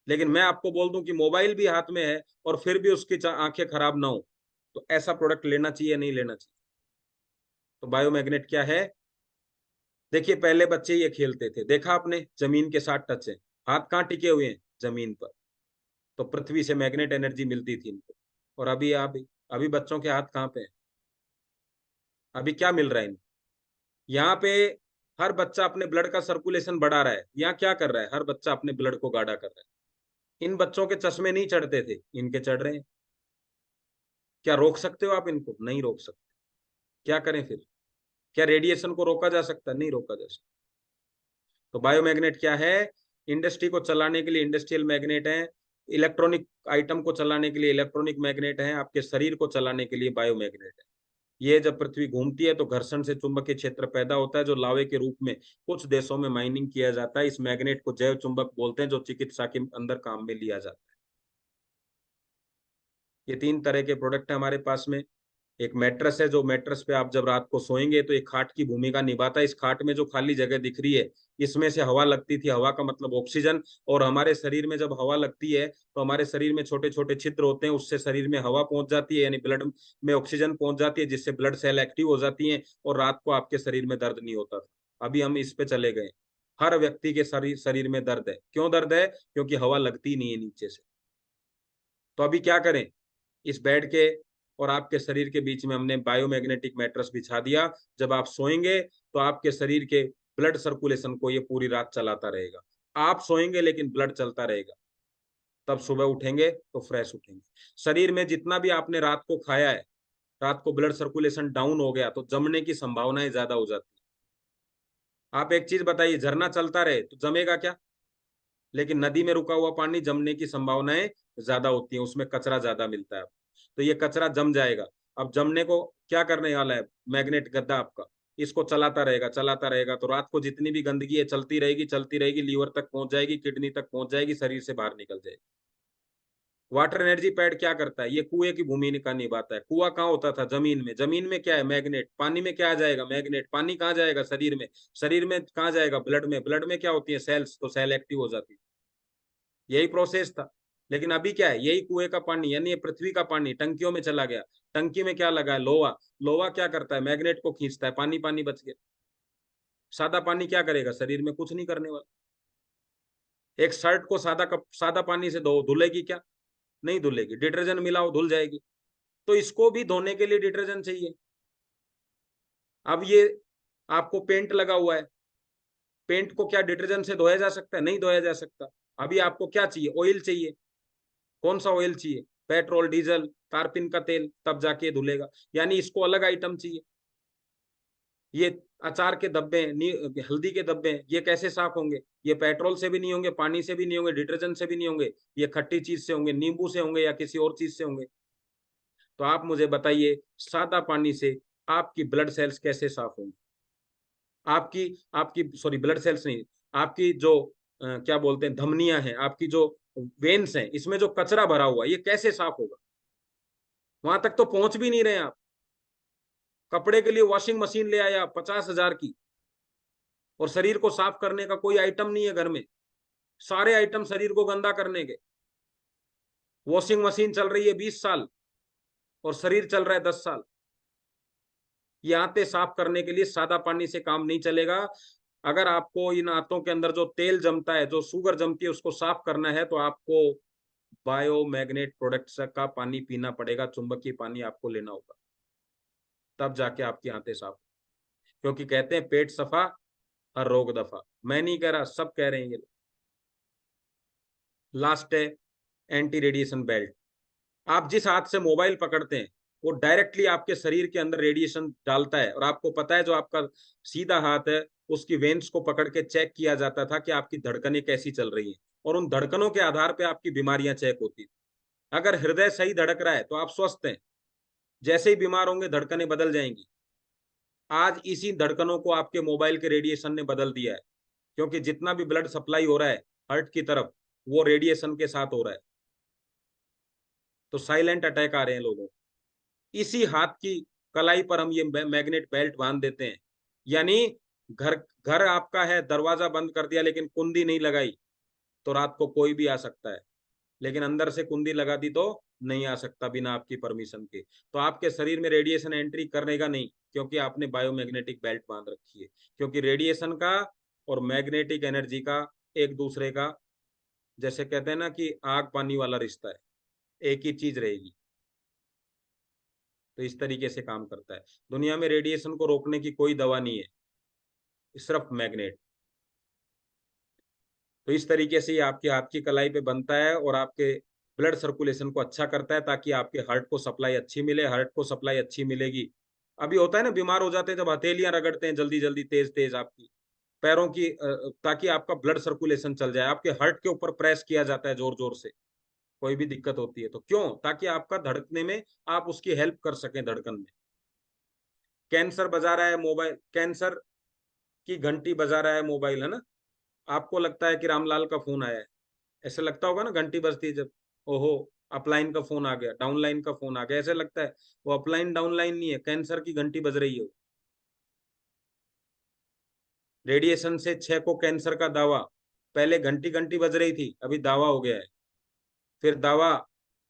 लेकिन मैं आपको बोल दूं कि मोबाइल भी हाथ में है और फिर भी उसकी आंखें खराब ना हो, तो ऐसा प्रोडक्ट लेना चाहिए नहीं लेना चाहिए? तो बायोमैग्नेट क्या है? देखिए पहले बच्चे ये खेलते थे, देखा आपने, जमीन के साथ टच है, हाथ कहाँ टिके हुए हैं, जमीन पर। तो पृथ्वी से मैग्नेट एनर्जी मिलती थी इनको। और अभी बच्चों के हाथ कहाँ पे हैं? अभी क्या मिल रहा है इनको? यहाँ पे हर बच्चा अपने ब्लड का सर्कुलेशन बढ़ा रहा है। यहाँ क्या कर रहा है, हर बच्चा अपने ब्लड को गाढ़ा कर रहा है। इन बच्चों के चश्मे नहीं चढ़ते थे, इनके चढ़ रहे हैं। क्या रोक सकते हो आप इनको? नहीं रोक सकते। क्या करें फिर? क्या रेडिएशन को रोका जा सकता है? नहीं रोका जा सकता। तो बायोमैग्नेट क्या है? इंडस्ट्री को चलाने के लिए इंडस्ट्रियल मैग्नेट है, इलेक्ट्रॉनिक आइटम को चलाने के लिए इलेक्ट्रॉनिक मैग्नेट है, आपके शरीर को चलाने के लिए बायोमैग्नेट है। ये जब पृथ्वी घूमती है तो घर्षण से चुंबकीय क्षेत्र पैदा होता है, जो लावे के रूप में कुछ देशों में माइनिंग किया जाता है। इस मैग्नेट को जैव चुंबक बोलते हैं, जो चिकित्सा के अंदर काम में लिया जाता है। ये 3 तरह के प्रोडक्ट है हमारे पास में। एक मैट्रेस है, जो मैट्रेस पे आप जब रात को सोएंगे तो एक खाट की भूमिका निभाता है। इस खाट में जो खाली जगह दिख रही है, इसमें से हवा लगती थी, हवा का मतलब ऑक्सीजन। और हमारे शरीर में जब हवा लगती है तो हमारे शरीर में छोटे छोटे छिद्र होते हैं, उससे शरीर में हवा पहुंच जाती है, यानी ब्लड में ऑक्सीजन पहुंच जाती है, जिससे ब्लड सेल एक्टिव हो जाती हैं और रात को आपके शरीर में दर्द नहीं होता था। अभी हम इस पे चले गए। हर व्यक्ति के शरीर शरीर में दर्द है। क्यों दर्द है? क्योंकि हवा लगती नहीं है नीचे से। तो अभी क्या करें? इस बेड के और आपके शरीर के बीच में हमने बायोमैग्नेटिक मैट्रेस बिछा दिया। जब आप सोएंगे तो आपके शरीर के ब्लड सर्कुलेशन को ये पूरी रात चलाता रहेगा। आप सोएंगे लेकिन ब्लड चलता रहेगा। तब सुबह उठेंगे तो फ्रेश उठेंगे। शरीर में जितना भी आपने रात को खाया है, रात को ब्लड सर्कुलेशन डाउन हो गया तो जमने की संभावनाएं ज्यादा हो जाती है। आप एक चीज बताइए, झरना चलता रहे तो जमेगा क्या? लेकिन नदी में रुका हुआ पानी जमने की संभावनाएं ज्यादा होती है, उसमें कचरा ज्यादा मिलता है। तो ये कचरा जम जाएगा। अब जमने को क्या करने वाला है मैग्नेट गद्दा आपका? इसको चलाता रहेगा तो रात को जितनी भी गंदगी है चलती रहेगी, लीवर तक पहुंच जाएगी, किडनी तक पहुंच जाएगी, शरीर से बाहर निकल जाएगी। वाटर एनर्जी पैड क्या करता है? ये कुएं की भूमिका निभाता है। कुआं कहाँ होता था? जमीन में। जमीन में क्या है? मैग्नेट। पानी में क्या आ जाएगा? मैग्नेट। पानी कहाँ जाएगा? शरीर में। शरीर में कहाँ जाएगा? ब्लड में। ब्लड में क्या होती है? सेल्स। तो सेल एक्टिव हो जाती है। यही प्रोसेस था। लेकिन अभी क्या है? यही कुएं का पानी, यानी ये पृथ्वी का पानी टंकियों में चला गया। टंकी में क्या लगा है? लोहा। लोहा क्या करता है? मैग्नेट को खींचता है, पानी पानी बच गया। सादा पानी क्या करेगा? शरीर में कुछ नहीं करने वाला। एक शर्ट को सादा पानी से धो, धुलेगी क्या? नहीं धुलेगी। डिटर्जेंट मिलाओ, धुल जाएगी। तो इसको भी धोने के लिए डिटर्जेंट चाहिए। अब ये आपको पेंट लगा हुआ है, पेंट को क्या डिटर्जेंट से धोया जा सकता है? नहीं धोया जा सकता। अभी आपको क्या चाहिए? ऑयल चाहिए। कौन सा ऑयल चाहिए? पेट्रोल, डीजल, कारपिन का तेल, तब जाके धुलेगा। यानी इसको अलग आइटम चाहिए। ये अचार के धब्बे, हल्दी के धब्बे, ये कैसे साफ होंगे? ये पेट्रोल से भी नहीं होंगे, पानी से भी नहीं होंगे, डिटर्जेंट से भी नहीं होंगे। ये खट्टी चीज से होंगे, नींबू से होंगे या किसी और चीज से होंगे। तो आप मुझे बताइए, सादा पानी से आपकी ब्लड सेल्स कैसे साफ होंगी? आपकी आपकी सॉरी, ब्लड सेल्स नहीं, आपकी जो क्या बोलते हैं, धमनियां हैं, आपकी जो वेन्स हैं, इसमें जो कचरा भरा हुआ है ये कैसे साफ होगा? वहां तक तो पहुंच भी नहीं रहे आप। कपड़े के लिए वॉशिंग मशीन ले आया 50,000 की, और शरीर को साफ करने का कोई आइटम नहीं है घर में। सारे आइटम शरीर को गंदा करने के। वॉशिंग मशीन चल रही है 20 साल और शरीर चल रहा है 10 साल। ये आंतें साफ करने के लिए सादा पानी से काम नहीं चलेगा। अगर आपको इन आंतों के अंदर जो तेल जमता है, जो शुगर जमती है, उसको साफ करना है तो आपको बायोमैग्नेट प्रोडक्ट्स का पानी पीना पड़ेगा, चुंबकीय पानी आपको लेना होगा। तब जाके आपकी आंतें साफ। क्योंकि कहते हैं पेट सफा हर रोग दफा। मैं नहीं कह रहा, सब कह रहे हैं ये। लास्ट है एंटी रेडिएशन बेल्ट। आप जिस हाथ से मोबाइल पकड़ते हैं वो डायरेक्टली आपके शरीर के अंदर रेडिएशन डालता है। और आपको पता है, जो आपका सीधा हाथ है उसकी वेन्स को पकड़ के चेक किया जाता था कि आपकी धड़कनें कैसी चल रही हैं, और उन धड़कनों के आधार पे आपकी बीमारियां चेक होती थी। अगर हृदय सही धड़क रहा है तो आप स्वस्थ हैं। जैसे ही बीमार होंगे धड़कनें बदल जाएंगी। आज इसी धड़कनों को आपके मोबाइल के रेडिएशन ने बदल दिया है। क्योंकि जितना भी ब्लड सप्लाई हो रहा है हार्ट की तरफ, वो रेडिएशन के साथ हो रहा है। तो साइलेंट अटैक आ रहे हैं लोगों। इसी हाथ की कलाई पर हम ये मैग्नेट बेल्ट बांध देते हैं। यानी घर घर आपका है, दरवाजा बंद कर दिया लेकिन कुंडी नहीं लगाई, तो रात को कोई भी आ सकता है, लेकिन अंदर से कुंडी लगा दी तो नहीं आ सकता बिना आपकी परमिशन के। तो आपके शरीर में रेडिएशन एंट्री करेगा नहीं, क्योंकि आपने बायोमैग्नेटिक बेल्ट बांध रखी है। क्योंकि रेडिएशन का और मैग्नेटिक एनर्जी का एक दूसरे का, जैसे कहते हैं ना कि आग पानी वाला रिश्ता है, एक ही चीज रहेगी। तो इस तरीके से काम करता है। दुनिया में रेडिएशन को रोकने की कोई दवा नहीं है, सिर्फ मैग्नेट। तो इस तरीके से ये आपके हाथ की कलाई पे बनता है और आपके ब्लड सर्कुलेशन को अच्छा करता है, ताकि आपके हार्ट को सप्लाई अच्छी मिले। हार्ट को सप्लाई अच्छी मिलेगी, अभी होता है ना बीमार हो जाते हैं जब हथेलियां रगड़ते हैं जल्दी जल्दी तेज तेज आपकी पैरों की, ताकि आपका ब्लड सर्कुलेशन चल जाए। आपके हार्ट के ऊपर प्रेस किया जाता है जोर जोर से, कोई भी दिक्कत होती है तो, क्यों? ताकि आपका धड़कने में आप उसकी हेल्प कर सकें, धड़कन में। कैंसर बजा रहा है मोबाइल, कैंसर की घंटी बजा रहा है मोबाइल, है ना? आपको लगता है कि रामलाल का फोन आया है, ऐसे लगता होगा ना, घंटी बजती है जब, ओहो अपलाइन का फोन आ गया, डाउनलाइन का फोन आ गया, ऐसे लगता है। वो अपलाइन डाउनलाइन नहीं है, कैंसर की घंटी बज रही है। रेडिएशन से 6 को कैंसर का दावा, पहले घंटी घंटी बज रही थी, अभी दावा हो गया है, फिर दावा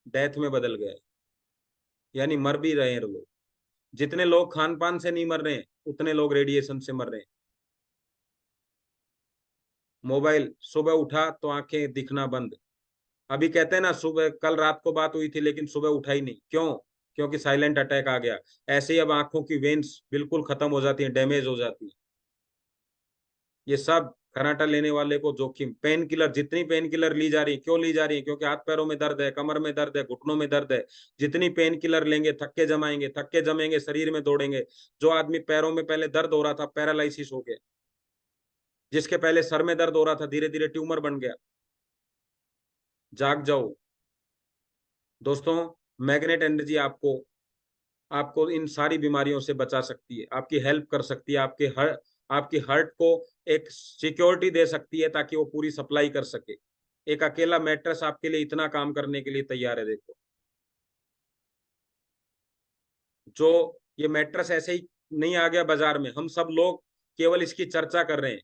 डेथ में बदल गया है, यानी मर भी रहे हैं लोग। जितने लोग खान पान से नहीं मर रहे हैं, उतने लोग रेडिएशन से मर रहे हैं। मोबाइल, सुबह उठा तो आंखें दिखना बंद। अभी कहते हैं ना, सुबह कल रात को बात हुई थी लेकिन सुबह उठा ही नहीं, क्यों? क्योंकि साइलेंट अटैक आ गया। ऐसे ही अब आंखों की वेन्स बिल्कुल खत्म हो जाती हैं, डैमेज हो जाती है। ये सब खर्राटा लेने वाले को जोखिम। पेन किलर, जितनी पेन किलर ली जा रही है, क्यों ली जा रही है? क्योंकि हाथ पैरों में दर्द है, कमर में दर्द है, घुटनों में दर्द है। जितनी पेन किलर लेंगे, थक्के जमाएंगे, थक्के जमेंगे, शरीर में दौड़ेंगे। जो आदमी पैरों में पहले दर्द हो रहा था, पैरालिसिस हो गया। जिसके पहले सर में दर्द हो रहा था, धीरे धीरे ट्यूमर बन गया। जाग जाओ दोस्तों। मैग्नेट एनर्जी आपको आपको इन सारी बीमारियों से बचा सकती है, आपकी हेल्प कर सकती है, आपकी हार्ट को एक सिक्योरिटी दे सकती है, ताकि वो पूरी सप्लाई कर सके। एक अकेला मैट्रेस आपके लिए इतना काम करने के लिए तैयार है, देखो। जो ये मैट्रेस ऐसे ही नहीं आ गया बाजार में, हम सब लोग केवल इसकी चर्चा कर रहे हैं।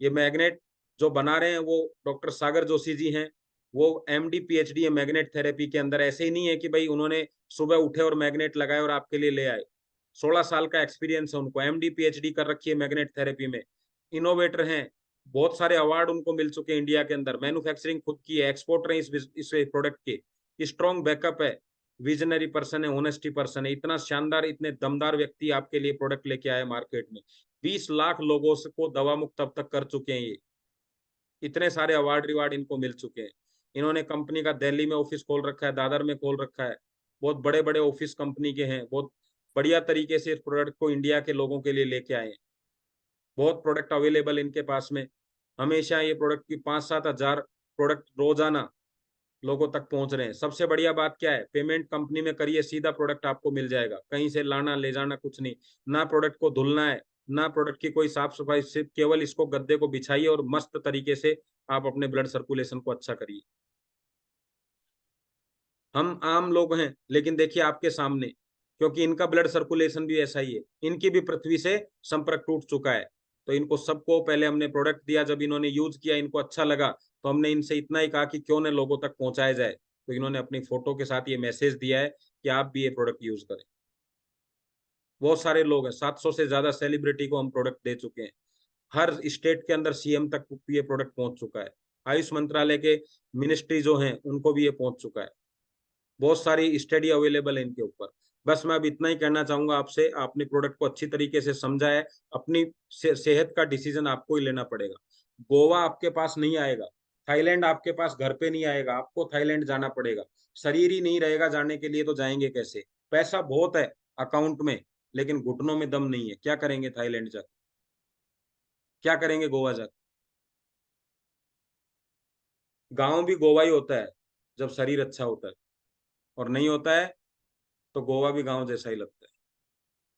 ये मैग्नेट जो बना रहे हैं वो डॉक्टर सागर जोशी जी हैं। वो एमडी पीएचडी है मैग्नेट थेरेपी के अंदर। ऐसे ही नहीं है कि भाई उन्होंने सुबह उठे और मैग्नेट लगाए और आपके लिए ले आए। 16 साल का एक्सपीरियंस है उनको, एमडी पीएचडी कर रखी है मैग्नेट थेरेपी में। इनोवेटर हैं, बहुत सारे अवार्ड उनको मिल चुके हैं इंडिया के अंदर। मैन्युफैक्चरिंग खुद की है, एक्सपोर्टर है इस प्रोडक्ट के। स्ट्रॉन्ग बैकअप है, विजनरी पर्सन है, ऑनेस्टी पर्सन है। इतना शानदार, इतने दमदार व्यक्ति आपके लिए प्रोडक्ट लेके आए मार्केट में। 20 लाख लोगों को दवा मुक्त अब तक कर चुके हैं ये। इतने सारे अवार्ड रिवार्ड इनको मिल चुके हैं। इन्होंने कंपनी का दिल्ली में ऑफिस खोल रखा है, दादर में खोल रखा है। बहुत बड़े बड़े ऑफिस कंपनी के हैं। बहुत बढ़िया तरीके से इस प्रोडक्ट को इंडिया के लोगों के लिए लेके आए हैं। बहुत प्रोडक्ट अवेलेबल इनके पास में। हमेशा ये प्रोडक्ट की 5-7 हजार प्रोडक्ट रोजाना लोगों तक पहुंच रहे हैं। सबसे बढ़िया बात क्या है? पेमेंट कंपनी में करिए, सीधा प्रोडक्ट आपको मिल जाएगा, कहीं से लाना ले जाना कुछ नहीं। ना प्रोडक्ट को धुलना है, ना प्रोडक्ट की कोई साफ सफाई, सिर्फ केवल इसको गद्दे को बिछाइए और मस्त तरीके से आप अपने ब्लड सर्कुलेशन को अच्छा करिए। हम आम लोग हैं, लेकिन देखिए आपके सामने, क्योंकि इनका ब्लड सर्कुलेशन भी ऐसा ही है, इनकी भी पृथ्वी से संपर्क टूट चुका है। तो इनको सबको पहले हमने प्रोडक्ट दिया, जब इन्होंने यूज किया, इनको अच्छा लगा, तो हमने इनसे इतना ही कहा कि क्यों न लोगों तक पहुंचाया जाए। तो इन्होंने अपनी फोटो के साथ ये मैसेज दिया है कि आप भी ये प्रोडक्ट यूज करें। बहुत सारे लोग हैं, 700 से ज्यादा सेलिब्रिटी को हम प्रोडक्ट दे चुके हैं। हर स्टेट के अंदर सीएम तक ये प्रोडक्ट पहुंच चुका है। आयुष मंत्रालय के मिनिस्ट्री जो हैं उनको भी ये पहुंच चुका है। बहुत सारी स्टडी अवेलेबल है इनके ऊपर। बस मैं अब इतना ही कहना चाहूंगा आपसे, आपने प्रोडक्ट को अच्छी तरीके से समझा है। अपनी सेहत का डिसीजन आपको ही लेना पड़ेगा। गोवा आपके पास नहीं आएगा, थाईलैंड आपके पास घर पे नहीं आएगा, आपको थाईलैंड जाना पड़ेगा। शरीर ही नहीं रहेगा जाने के लिए तो जाएंगे कैसे? पैसा बहुत है अकाउंट में, लेकिन घुटनों में दम नहीं है। क्या करेंगे थाईलैंड जाके? क्या करेंगे गोवा जाके? गांव भी गोवा ही होता है जब शरीर अच्छा होता है, और नहीं होता है तो गोवा भी गांव जैसा ही लगता है।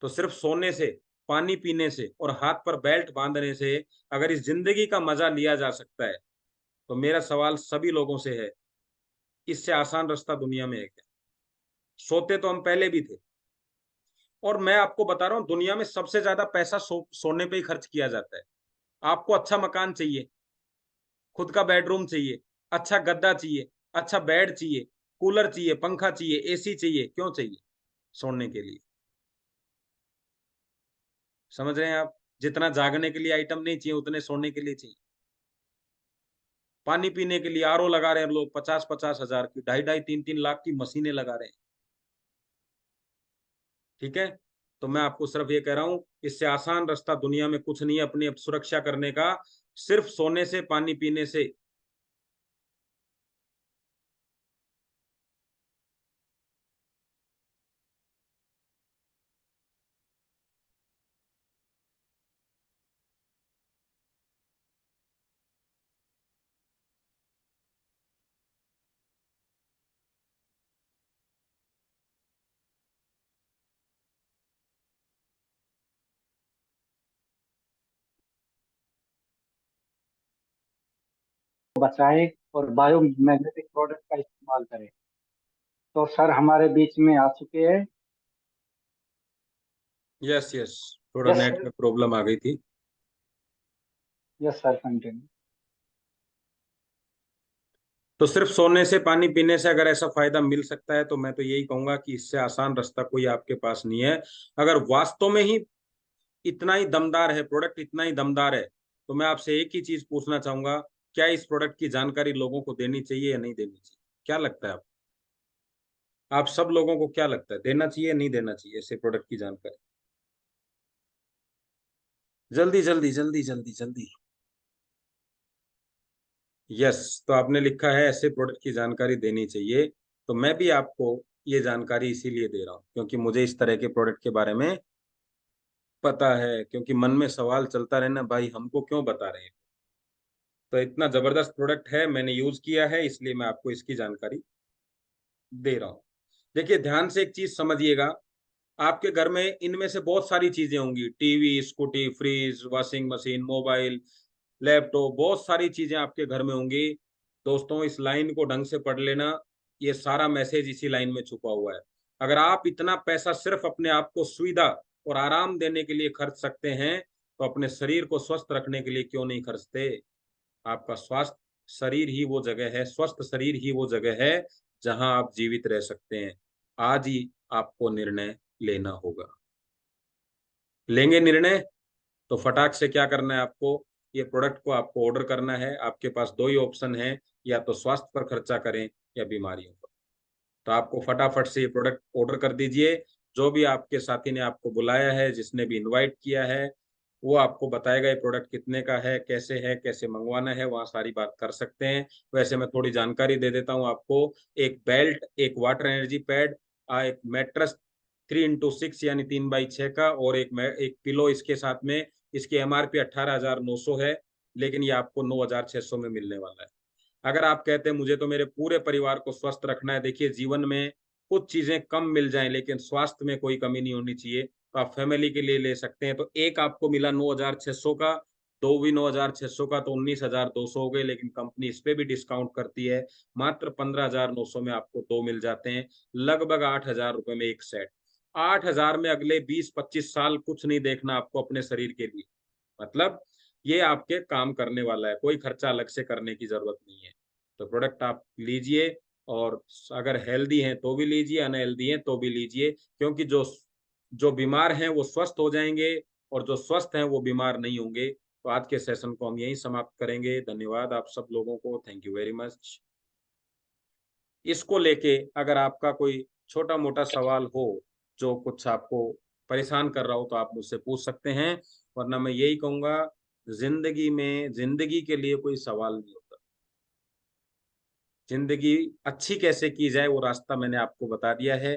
तो सिर्फ सोने से, पानी पीने से और हाथ पर बेल्ट बांधने से अगर इस जिंदगी का मजा लिया जा सकता है, तो मेरा सवाल सभी लोगों से है, इससे आसान रास्ता दुनिया में है क्या? सोते तो हम पहले भी थे, और मैं आपको बता रहा हूँ दुनिया में सबसे ज्यादा पैसा सोने पे ही खर्च किया जाता है। आपको अच्छा मकान चाहिए, खुद का बेडरूम चाहिए, अच्छा गद्दा चाहिए, अच्छा बेड चाहिए, कूलर चाहिए, पंखा चाहिए, एसी चाहिए, क्यों चाहिए? सोने के लिए। समझ रहे हैं आप? जितना जागने के लिए आइटम नहीं चाहिए उतने सोने के लिए चाहिए। पानी पीने के लिए आरओ लगा रहे हैं लोग 50-50 हजार की, 2.5-2.5-3-3 लाख की मशीनें लगा रहे हैं। ठीक है? तो मैं आपको सिर्फ ये कह रहा हूं, इससे आसान रास्ता दुनिया में कुछ नहीं है अपनी सुरक्षा करने का, सिर्फ सोने से, पानी पीने से। बचाएं और बायोमैग्नेटिक प्रोडक्ट का इस्तेमाल करें। तो सर हमारे बीच में आ चुके हैं। यस यस, थोड़ा यस नेट सर। में प्रॉब्लम आ गई थी। Yes sir, continue. तो सिर्फ सोने से, पानी पीने से अगर ऐसा फायदा मिल सकता है तो मैं तो यही कहूंगा कि इससे आसान रास्ता कोई आपके पास नहीं है। अगर वास्तव में ही इतना ही दमदार है प्रोडक्ट, इतना ही दमदार है, तो मैं आपसे एक ही चीज पूछना चाहूंगा, क्या इस प्रोडक्ट की जानकारी लोगों को देनी चाहिए या नहीं देनी चाहिए? क्या लगता है आप सब लोगों को क्या लगता है, देना चाहिए नहीं देना चाहिए ऐसे प्रोडक्ट की जानकारी? जल्दी जल्दी जल्दी जल्दी जल्दी। यस, तो आपने लिखा है ऐसे प्रोडक्ट की जानकारी देनी चाहिए। तो मैं भी आपको ये जानकारी इसीलिए दे रहा हूँ क्योंकि मुझे इस तरह के प्रोडक्ट के बारे में पता है, क्योंकि मन में सवाल चलता रहे ना, भाई हमको क्यों बता रहे हैं। तो इतना जबरदस्त प्रोडक्ट है, मैंने यूज किया है, इसलिए मैं आपको इसकी जानकारी दे रहा हूँ। देखिए ध्यान से एक चीज समझिएगा, आपके घर में इनमें से बहुत सारी चीजें होंगी, TV, scooty, fridge, washing machine, mobile, laptop, बहुत सारी चीजें आपके घर में होंगी। दोस्तों इस लाइन को ढंग से पढ़ लेना, ये सारा मैसेज इसी लाइन में छुपा हुआ है। अगर आप इतना पैसा सिर्फ अपने आप को सुविधा और आराम देने के लिए खर्च सकते हैं, तो अपने शरीर को स्वस्थ रखने के लिए क्यों नहीं खर्चते? आपका स्वास्थ्य शरीर ही वो जगह है, स्वस्थ शरीर ही वो जगह है जहां आप जीवित रह सकते हैं। आज ही आपको निर्णय लेना होगा। लेंगे निर्णय? तो फटाक से क्या करना है आपको, ये प्रोडक्ट को आपको ऑर्डर करना है। आपके पास दो ही ऑप्शन है, या तो स्वास्थ्य पर खर्चा करें या बीमारियों पर। तो आपको फटाफट से ये प्रोडक्ट ऑर्डर कर दीजिए। जो भी आपके साथी ने आपको बुलाया है, जिसने भी इनवाइट किया है, वो आपको बताएगा ये प्रोडक्ट कितने का है, कैसे मंगवाना है, वहाँ सारी बात कर सकते हैं। वैसे मैं थोड़ी जानकारी दे देता हूँ आपको। एक बेल्ट, एक वाटर एनर्जी पैड, एक मैट्रेस 3x6 यानी 3x6 का, और एक पिलो इसके साथ में। इसकी एमआरपी 18,900 है, लेकिन ये आपको 9,600 में मिलने वाला है। अगर आप कहते हैं मुझे तो मेरे पूरे परिवार को स्वस्थ रखना है, देखिए जीवन में कुछ चीजें कम मिल जाएं लेकिन स्वास्थ्य में कोई कमी नहीं होनी चाहिए, तो आप फैमिली के लिए ले सकते हैं। तो एक आपको मिला 9,600 का, दो भी 9,600 का, तो 19,200 हो गए, लेकिन कंपनी इस पे भी डिस्काउंट करती है। मात्र 15,900 में आपको दो मिल जाते हैं, लगभग 8,000 रुपए में एक सेट। 8,000 में अगले 20-25 साल कुछ नहीं देखना आपको अपने शरीर के लिए, मतलब ये आपके काम करने वाला है, कोई खर्चा अलग से करने की जरूरत नहीं है। तो प्रोडक्ट आप लीजिए, और अगर हेल्दी हैं तो भी लीजिए, अनहेल्दी हैं तो भी लीजिए, क्योंकि जो जो बीमार हैं वो स्वस्थ हो जाएंगे, और जो स्वस्थ हैं वो बीमार नहीं होंगे। तो आज के सेशन को हम यहीं समाप्त करेंगे। धन्यवाद आप सब लोगों को, थैंक यू वेरी मच। इसको लेके अगर आपका कोई छोटा मोटा सवाल हो, जो कुछ आपको परेशान कर रहा हो, तो आप मुझसे पूछ सकते हैं। वरना मैं यही कहूंगा, जिंदगी में जिंदगी के लिए कोई सवाल नहीं होता। जिंदगी अच्छी कैसे की जाए वो रास्ता मैंने आपको बता दिया है।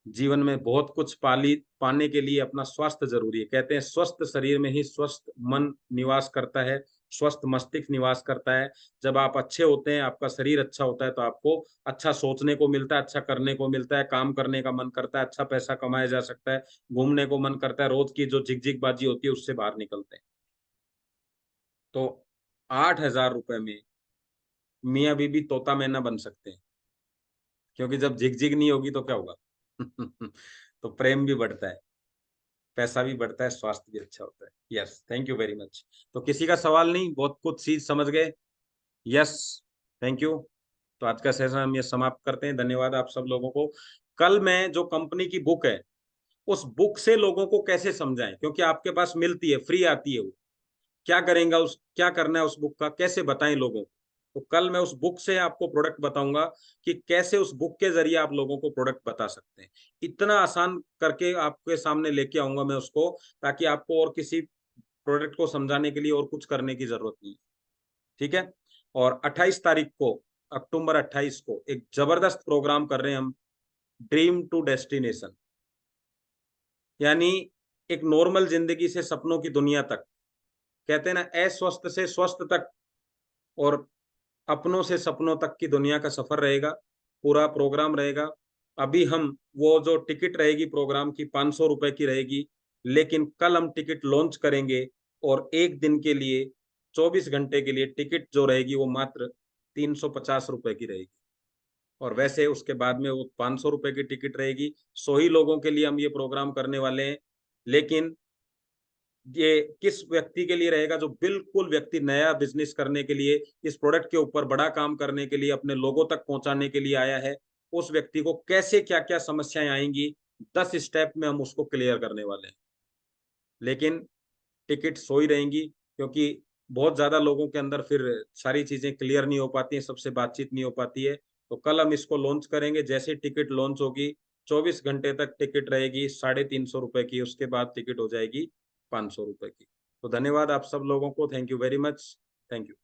जीवन में बहुत कुछ पाली पाने के लिए अपना स्वास्थ्य जरूरी है। कहते हैं स्वस्थ शरीर में ही स्वस्थ मन निवास करता है, स्वस्थ मस्तिष्क निवास करता है। जब आप अच्छे होते हैं, आपका शरीर अच्छा होता है, तो आपको अच्छा सोचने को मिलता है, अच्छा करने को मिलता है, काम करने का मन करता है, अच्छा पैसा कमाया जा सकता है, घूमने को मन करता है, रोज की जो झिकझिक बाजी होती है उससे बाहर निकलते हैं। तो 8,000 रुपए में मियाँ बीबी तोता मैना बन सकते हैं, क्योंकि जब झिकझिक नहीं होगी तो क्या होगा? तो प्रेम भी बढ़ता है, पैसा भी बढ़ता है, स्वास्थ्य भी अच्छा होता है। Yes, thank you very much. तो किसी का सवाल नहीं, बहुत कुछ चीज समझ गए। Yes, thank you. तो आज का सेशन हम ये समाप्त करते हैं। धन्यवाद आप सब लोगों को। कल मैं जो कंपनी की बुक है, उस बुक से लोगों को कैसे समझाएं, क्योंकि आपके पास मिलती है, फ्री आती है वो, क्या करेंगे उस, क्या करना है उस बुक का, कैसे बताएं लोगों को। तो कल मैं उस बुक से आपको प्रोडक्ट बताऊंगा कि कैसे उस बुक के जरिए आप लोगों को प्रोडक्ट बता सकते हैं। इतना आसान करके आपके सामने लेके आऊंगा मैं उसको, ताकि आपको और किसी प्रोडक्ट को समझाने के लिए और कुछ करने की जरूरत नहीं है। ठीक है। और 28 तारीख को, अक्टूबर 28 को एक जबरदस्त प्रोग्राम कर रहे हैं हम, ड्रीम टू डेस्टिनेशन, यानी एक नॉर्मल जिंदगी से सपनों की दुनिया तक, कहते हैं ना, अस्वस्थ से स्वस्थ तक, और अपनों से सपनों तक की दुनिया का सफर रहेगा। पूरा प्रोग्राम रहेगा। अभी हम, वो जो टिकट रहेगी प्रोग्राम की 500 रुपए की रहेगी, लेकिन कल हम टिकट लॉन्च करेंगे, और एक दिन के लिए, 24 घंटे के लिए टिकट जो रहेगी वो मात्र 350 रुपए की रहेगी। और वैसे उसके बाद में वो 500 रुपए की टिकट रहेगी। 100 ही लोगों के लिए हम ये प्रोग्राम करने वाले हैं। लेकिन ये किस व्यक्ति के लिए रहेगा, जो बिल्कुल व्यक्ति नया बिजनेस करने के लिए, इस प्रोडक्ट के ऊपर बड़ा काम करने के लिए, अपने लोगों तक पहुंचाने के लिए आया है। उस व्यक्ति को कैसे क्या क्या समस्याएं आएंगी, 10 स्टेप में हम उसको क्लियर करने वाले हैं। लेकिन टिकट 100 ही रहेंगी, क्योंकि बहुत ज्यादा लोगों के अंदर फिर सारी चीजें क्लियर नहीं हो पाती हैं, सबसे बातचीत नहीं हो पाती है। तो कल हम इसको लॉन्च करेंगे। जैसे टिकट लॉन्च होगी, 24 घंटे तक टिकट रहेगी 350 रुपए की, उसके बाद टिकट हो जाएगी 500 रुपए की। तो धन्यवाद आप सब लोगों को, thank you very much. Thank you.